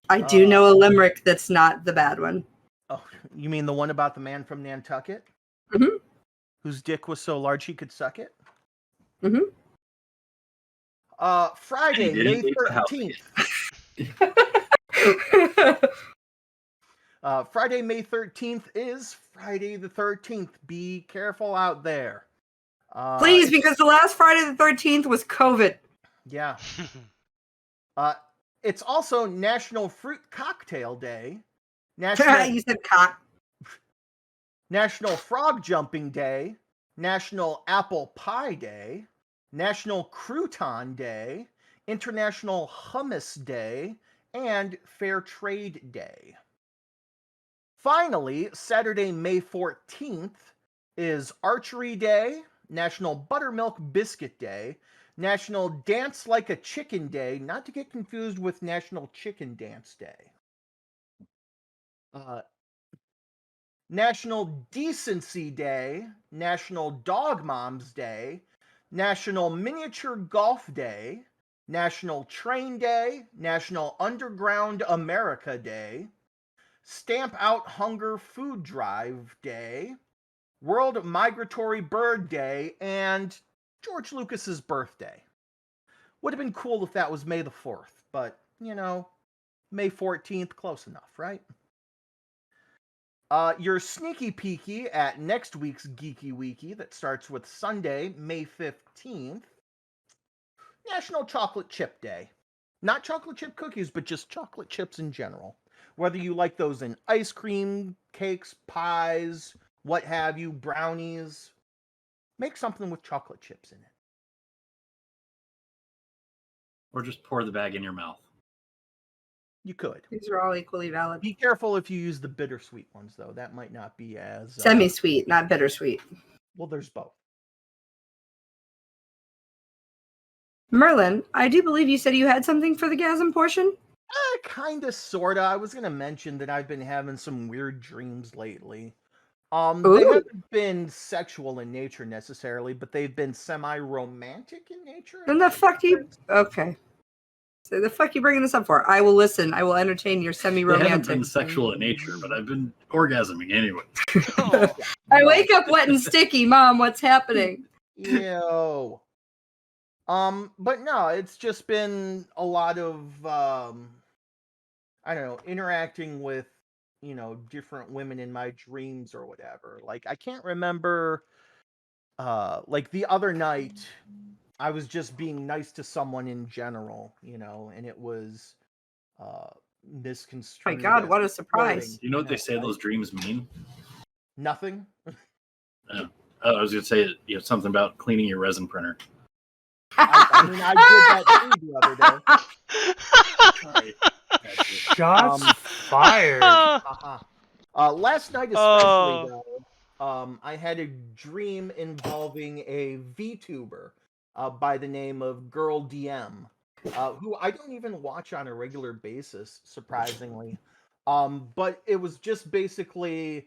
I do know a limerick that's not the bad one. Oh, you mean the one about the man from Nantucket? Mm-hmm. Whose dick was so large he could suck it? Mm-hmm. Friday, May 13th. Friday, May 13th is Friday the 13th. Be careful out there. Please, because the last Friday the 13th was COVID. Yeah. It's also National Fruit Cocktail Day. You said cock. National Frog Jumping Day. National Apple Pie Day. National Crouton Day. International Hummus Day. And Fair Trade Day. Finally, Saturday, May 14th is Archery Day, National Buttermilk Biscuit Day, National Dance Like a Chicken Day, not to get confused with National Chicken Dance Day. National Decency Day, National Dog Moms Day, National Miniature Golf Day, National Train Day, National Underground America Day, Stamp Out Hunger Food Drive Day, World Migratory Bird Day, and George Lucas's birthday. Would have been cool if that was May the 4th, but, you know, May 14th, close enough, right? Your sneaky peeky at next week's Geeky Weeky that starts with Sunday, May 15th. National Chocolate Chip Day. Not chocolate chip cookies, but just chocolate chips in general. Whether you like those in ice cream, cakes, pies, what have you, brownies, make something with chocolate chips in it. Or just pour the bag in your mouth. You could. These are all equally valid. Be careful if you use the bittersweet ones, though. That might not be as... Semi-sweet, not bittersweet. Well, there's both. Merlin, I do believe you said you had something for the gasm portion? Kinda, sorta. I was gonna mention that I've been having some weird dreams lately. They Ooh. haven't been sexual in nature necessarily, but they've been semi-romantic in nature. Then the fuck you... Okay. So the fuck you bringing this up for? I will listen. I will entertain your They semi-romantic. haven't been sexual in nature, but I've been orgasming anyway. Oh, I wake up wet and sticky, Mom. What's happening? Yo. But no, it's just been a lot of I don't know, interacting with, different women in my dreams or whatever. Like, I can't remember like the other night I was just being nice to someone in general, and it was misconstrued. My God, as what a surprise. You know what they say those dreams mean? Nothing. Oh, I was going to say something about cleaning your resin printer. I mean, I did that too the other day. Sorry. Shots fired. Last night especially, though, I had a dream involving a VTuber by the name of Girl DM, who I don't even watch on a regular basis, surprisingly. But it was just basically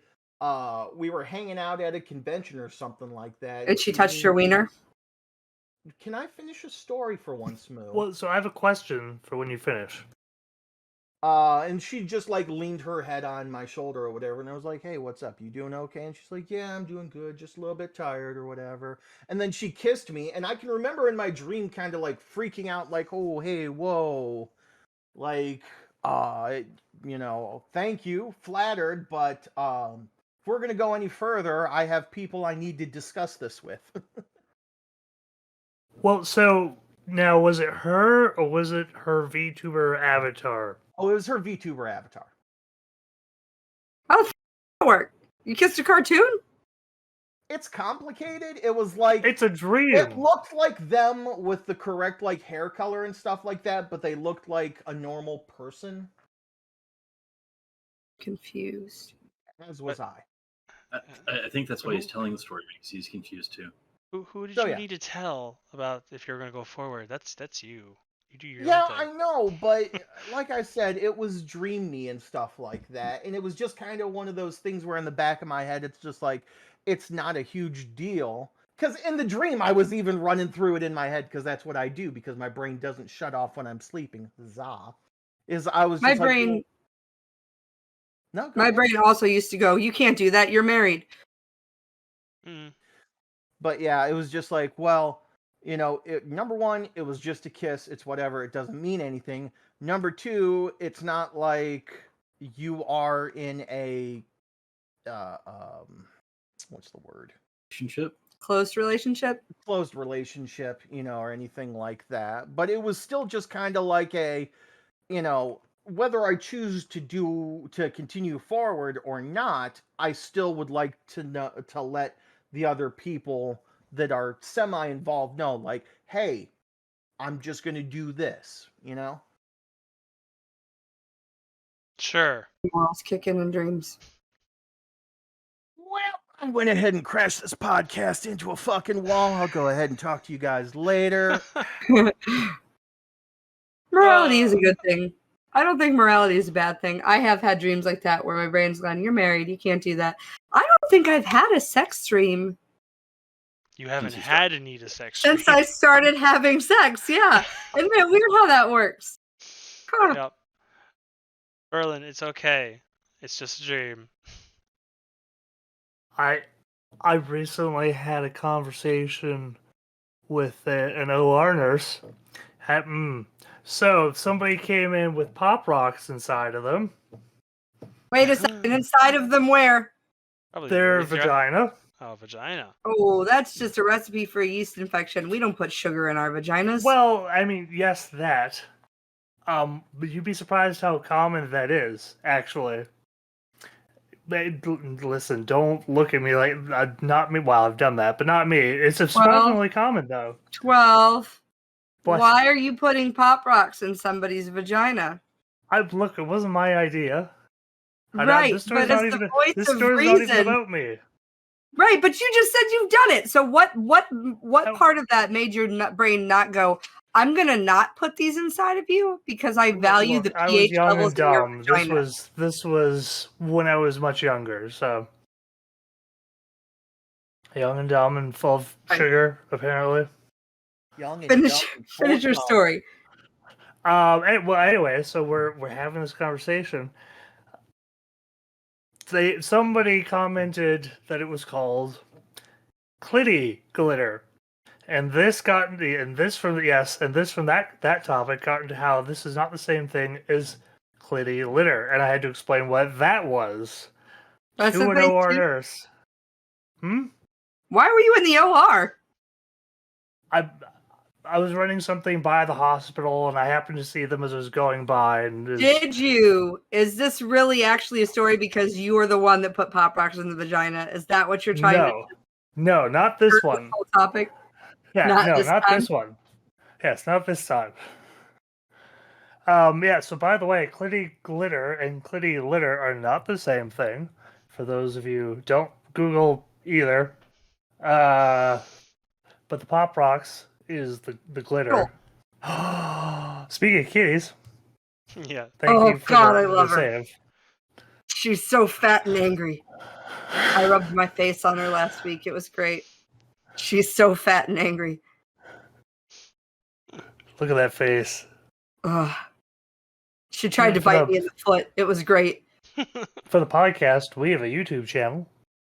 we were hanging out at a convention or something like that. And she touched your wiener? Can I finish a story for once, Moo? Well, so I have a question for when you finish. And she just like leaned her head on my shoulder or whatever, and I was like, "Hey, what's up? You doing okay?" And she's like, "Yeah, I'm doing good, just a little bit tired or whatever." And then she kissed me, and I can remember in my dream kind of like freaking out, like, "Oh, hey, whoa, like, thank you, flattered, but if we're gonna go any further, I have people I need to discuss this with." Well, so now was it her or was it her VTuber avatar? Oh, it was her VTuber avatar. How the f*** that work? You kissed a cartoon? It's complicated. It was like... It's a dream. It looked like them with the correct like hair color and stuff like that, but they looked like a normal person. Confused. As was I. I think that's why he's telling the story, because he's confused too. Who did So, you yeah. need to tell about if you're going to go forward? That's you. You do your Yeah, own I thing. know, but like I said, it was dreamy and stuff like that, and it was just kind of one of those things where in the back of my head, it's just like, it's not a huge deal. Because in the dream, I was even running through it in my head, because that's what I do, because my brain doesn't shut off when I'm sleeping. I was just My like, brain... No, go My ahead. brain also used to go, you can't do that, you're married. Mm. But yeah, it was just like, well, number one, it was just a kiss. It's whatever. It doesn't mean anything. Number two, it's not like you are in a, what's the word? Relationship? Closed relationship? Closed relationship, or anything like that. But it was still just kind of like a, whether I choose to continue forward or not, I still would like to let the other people that are semi-involved know, like, hey, I'm just going to do this, Sure. Morals kick in dreams. Well, I went ahead and crashed this podcast into a fucking wall. I'll go ahead and talk to you guys later. Morality is a good thing. I don't think morality is a bad thing. I have had dreams like that where my brain's gone, you're married, you can't do that. I don't think I've had a sex dream. You haven't had to need a sex Since dream. I started having sex, yeah. Isn't it weird how that works? Huh. Yep. Merlin, it's okay. It's just a dream. I recently had a conversation with an OR nurse. So if somebody came in with pop rocks inside of them, Wait a second, inside of them where? Probably their urethra. vagina. Oh, vagina. Oh, that's just a recipe for a yeast infection. We don't put sugar in our vaginas. Well, I mean, yes, that. But you'd be surprised how common that is, actually. Listen, don't look at me like not me. Well, I've done that, but not me. It's surprisingly common, though. 12. What? Why are you putting Pop Rocks in somebody's vagina? Look, it wasn't my idea. Right, This story's but not as the even. voice This of story's not even reason, about me. right? But you just said you've done it. So what part of that made your brain not go? I'm gonna not put these inside of you because I value the I was pH young levels and in your dumb. vagina. This was when I was much younger. So young and dumb and full of sugar, apparently. Young and Finish, dumb and full finish of your cum. story. Well, anyway, so we're having this conversation. Somebody commented that it was called Clitty glitter, and this from that topic got into how this is not the same thing as Clitty litter, and I had to explain what that was That's to the an thing, OR too. nurse. Why were you in the OR? I was running something by the hospital, and I happened to see them as I was going by. And Did you? Is this really actually a story because you were the one that put Pop Rocks in the vagina? Is that what you're trying to? No, not this one. Whole topic. Yeah, Not no, this not time? this one. Yes, not this time. Yeah. So, by the way, Clitty glitter and Clitty litter are not the same thing. For those of you don't Google either. But the Pop Rocks is the glitter. Speaking of kitties, Yeah. thank you for God, the, I love the her. save. She's so fat and angry. I rubbed my face on her last week. It was great. She's so fat and angry. Look at that face. Ugh. She tried to bite me in the foot. It was great. For the podcast, we have a YouTube channel.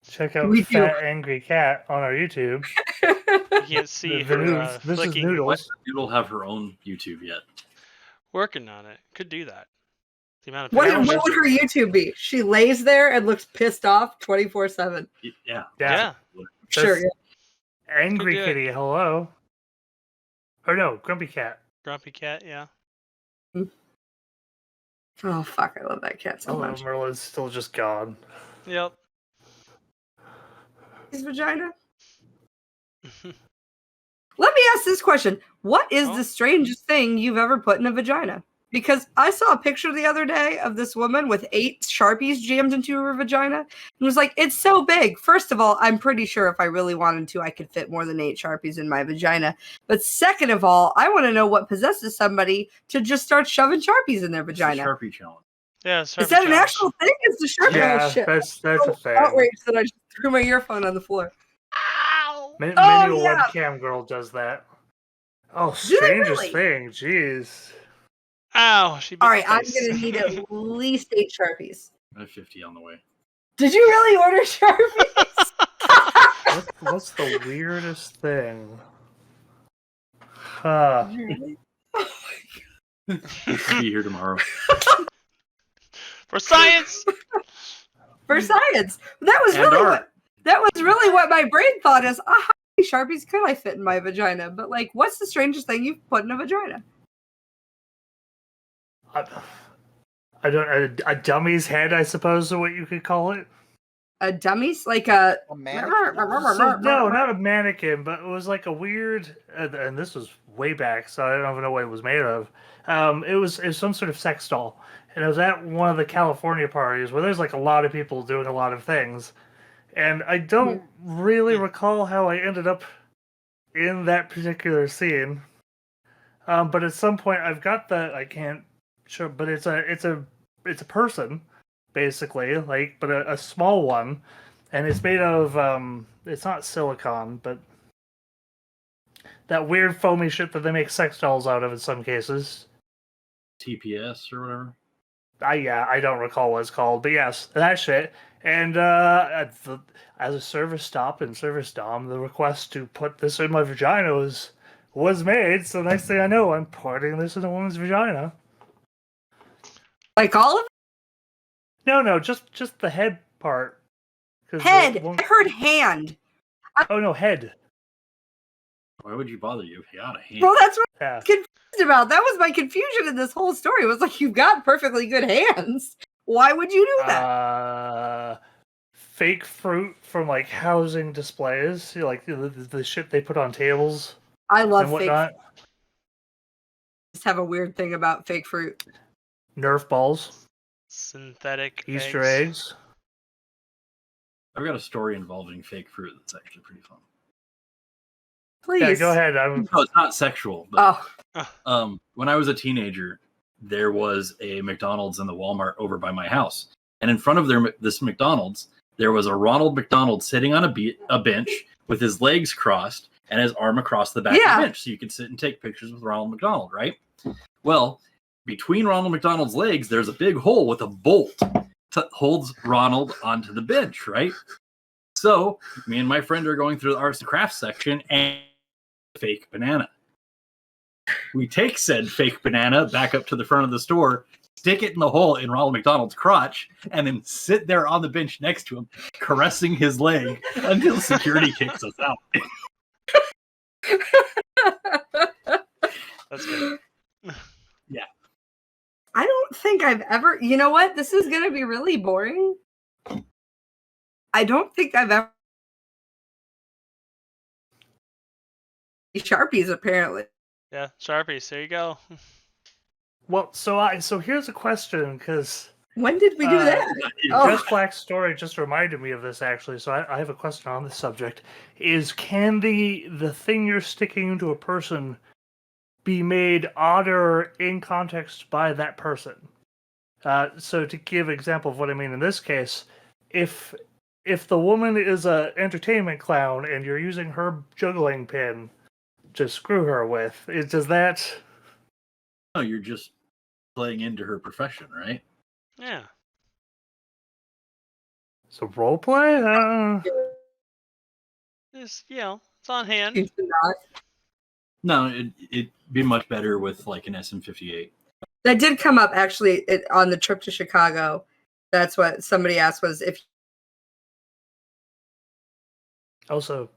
Check out Fat Angry Cat on our YouTube. You can't see her This is flicking. Noodles. Noodle have her own YouTube yet? Working on it. Could do that. The amount of What pictures- would her YouTube be? She lays there and looks pissed off 24/7. Yeah. Sure. Yeah. Angry Could do Kitty, hello. Or no, Grumpy Cat. Grumpy cat, yeah. Oh fuck! I love that cat so much. Merlin's still just gone. Yep. His vagina. Let me ask this question: what is the strangest thing you've ever put in a vagina? Because I saw a picture the other day of this woman with 8 Sharpies jammed into her vagina and was like, it's so big. First of all, I'm pretty sure if I really wanted to, I could fit more than 8 Sharpies in my vagina. But second of all, I want to know what possesses somebody to just start shoving Sharpies in their vagina. It's a Sharpie challenge. Yeah, Is that an actual thing? It's the Sharpie. Yeah, Oh, shit. that's a thing. Outraged that I just threw my earphone on the floor. Ow! Many Oh, a yeah. webcam girl does that. Oh, Do they strangest really? thing. Jeez. Ow! She bit All right, my I'm face. going to need at least 8 Sharpies. I have 50 on the way. Did you really order Sharpies? What's the weirdest thing? Be here tomorrow. For science! For science. That was really what my brain thought is, how many Sharpies could I fit in my vagina? But like, what's the strangest thing you've put in a vagina? I don't. A dummy's head, I suppose, is what you could call it. A dummy's like a mannequin? No, not a mannequin, but it was like a weird. And this was way back, so I don't even know what it was made of. It was some sort of sex doll, and it was at one of the California parties where there's like a lot of people doing a lot of things, and I don't really recall how I ended up in that particular scene. But at some point, I've got I can't. Sure, but it's a person, basically, like, but a small one, and it's made of it's not silicone, but that weird foamy shit that they make sex dolls out of in some cases. TPS or whatever. I don't recall what it's called, but yes, that shit. And as a service stop and service dom, the request to put this in my vagina was made. So next thing I know, I'm putting this in a woman's vagina. like all of it? No, just the head part. Head. I heard hand. Oh no, head. Why would you bother you if you got a hand? Well, that's what Yeah. I was confused about. That was my confusion in this whole story. It was like, you've got perfectly good hands. Why would you do that? Fake fruit from like housing displays, like the shit they put on tables I love and fake whatnot. fruit. Just have a weird thing about fake fruit. Nerf balls, Synthetic Easter eggs. I've got a story involving fake fruit that's actually pretty fun. Please. Yeah, go ahead. No, it's not sexual. But, Oh. When I was a teenager, there was a McDonald's and the Walmart over by my house, and in front of this McDonald's, there was a Ronald McDonald sitting on a bench with his legs crossed and his arm across the back of the bench, so you could sit and take pictures with Ronald McDonald, right? Well, between Ronald McDonald's legs, there's a big hole with a bolt that holds Ronald onto the bench, right? So me and my friend are going through the arts and crafts section and fake banana. We take said fake banana back up to the front of the store, stick it in the hole in Ronald McDonald's crotch, and then sit there on the bench next to him, caressing his leg until security kicks us out. That's good. Yeah. I don't think I've ever... You know what? This is going to be really boring. I don't think I've ever... Sharpies, apparently. Yeah, Sharpies. There you go. Well, so here's a question, because when did we do that? Just Black's story just reminded me of this, actually. So I have a question on this subject: can the thing you're sticking to a person be made odder in context by that person? So to give an example of what I mean in this case, if the woman is a entertainment clown and you're using her juggling pin to screw her with, does that... No, you're just playing into her profession, right? Yeah. So role play? It's on hand. No, it'd be much better with like an SM58. That did come up actually on the trip to Chicago. That's what somebody asked, was if... Also...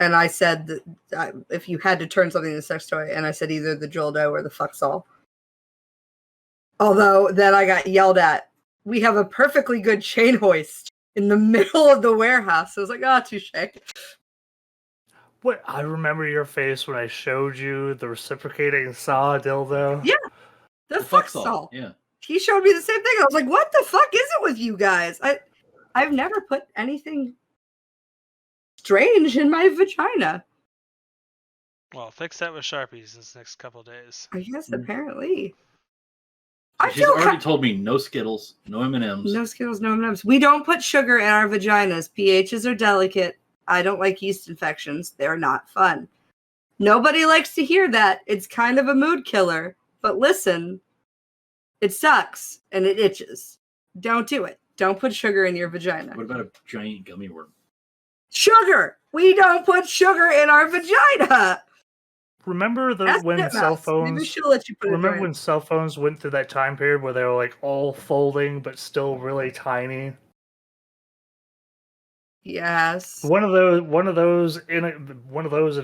And I said that if you had to turn something into a sex toy, and I said either the dildo or the fucksol. Although then I got yelled at. We have a perfectly good chain hoist in the middle of the warehouse. I was like, touche. What? I remember your face when I showed you the reciprocating saw dildo. Yeah, the fucksol. Yeah. He showed me the same thing. I was like, what the fuck is it with you guys? I've never put anything strange in my vagina. Well, fix that with Sharpies this next couple of days. I guess apparently. She's already told me no Skittles, no M&Ms. No Skittles, no M&Ms. We don't put sugar in our vaginas. pHs are delicate. I don't like yeast infections. They're not fun. Nobody likes to hear that. It's kind of a mood killer. But listen, it sucks and it itches. Don't do it. Don't put sugar in your vagina. What about a giant gummy worm? Sugar! We don't put sugar in our vagina! Remember when cell phones... Maybe she'll let you put remember when cell phones went through that time period where they were like all folding but still really tiny? Yes. One of those in a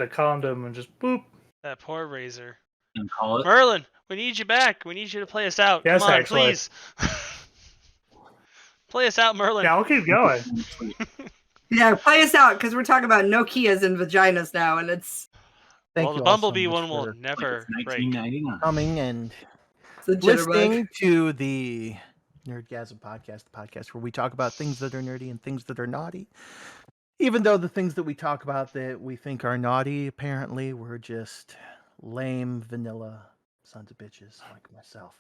condom and just boop. That poor razor. And call it. Merlin, we need you back. We need you to play us out. Yes, Come on, actually. please. Play us out, Merlin. Yeah, I'll keep going. Yeah, play us out, because we're talking about Nokias and vaginas now, and it's... Well, the Bumblebee one will never break. 1999. Coming and the listening to the Nerdgasm podcast, the podcast where we talk about things that are nerdy and things that are naughty. Even though the things that we talk about that we think are naughty, apparently we're just lame, vanilla sons of bitches like myself.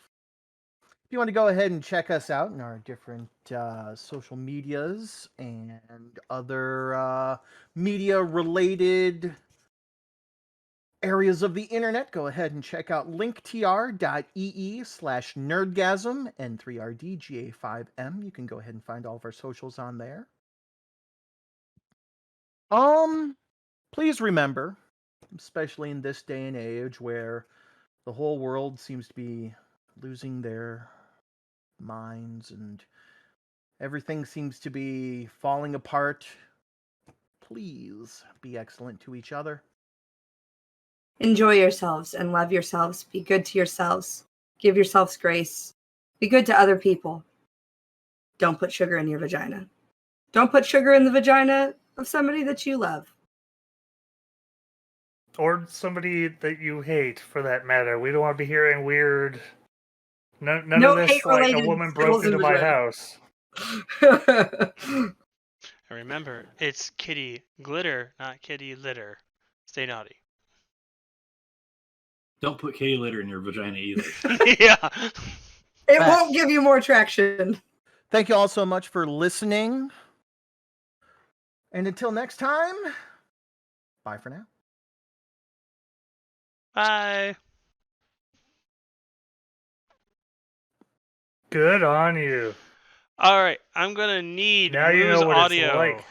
If you want to go ahead and check us out in our different social medias and other media-related areas of the internet, go ahead and check out linktr.ee/nerdgasm, N3rdGa5m. You can go ahead and find all of our socials on there. Please remember, especially in this day and age where the whole world seems to be losing their minds and everything seems to be falling apart please be excellent to each other. Enjoy yourselves and love yourselves. Be good to yourselves. Give yourselves grace. Be good to other people. Don't put sugar in your vagina. Don't put sugar in the vagina of somebody that you love. Or somebody that you hate, for that matter. We don't want to be hearing weird... None of this, like, a woman broke into my house. And remember, it's kitty glitter, not kitty litter. Stay naughty. Don't put kitty litter in your vagina either. Yeah. It won't give you more traction. Thank you all so much for listening. And until next time, bye for now. Bye. Good on you. All right, I'm gonna need Now you Moo's know what audio. it's like.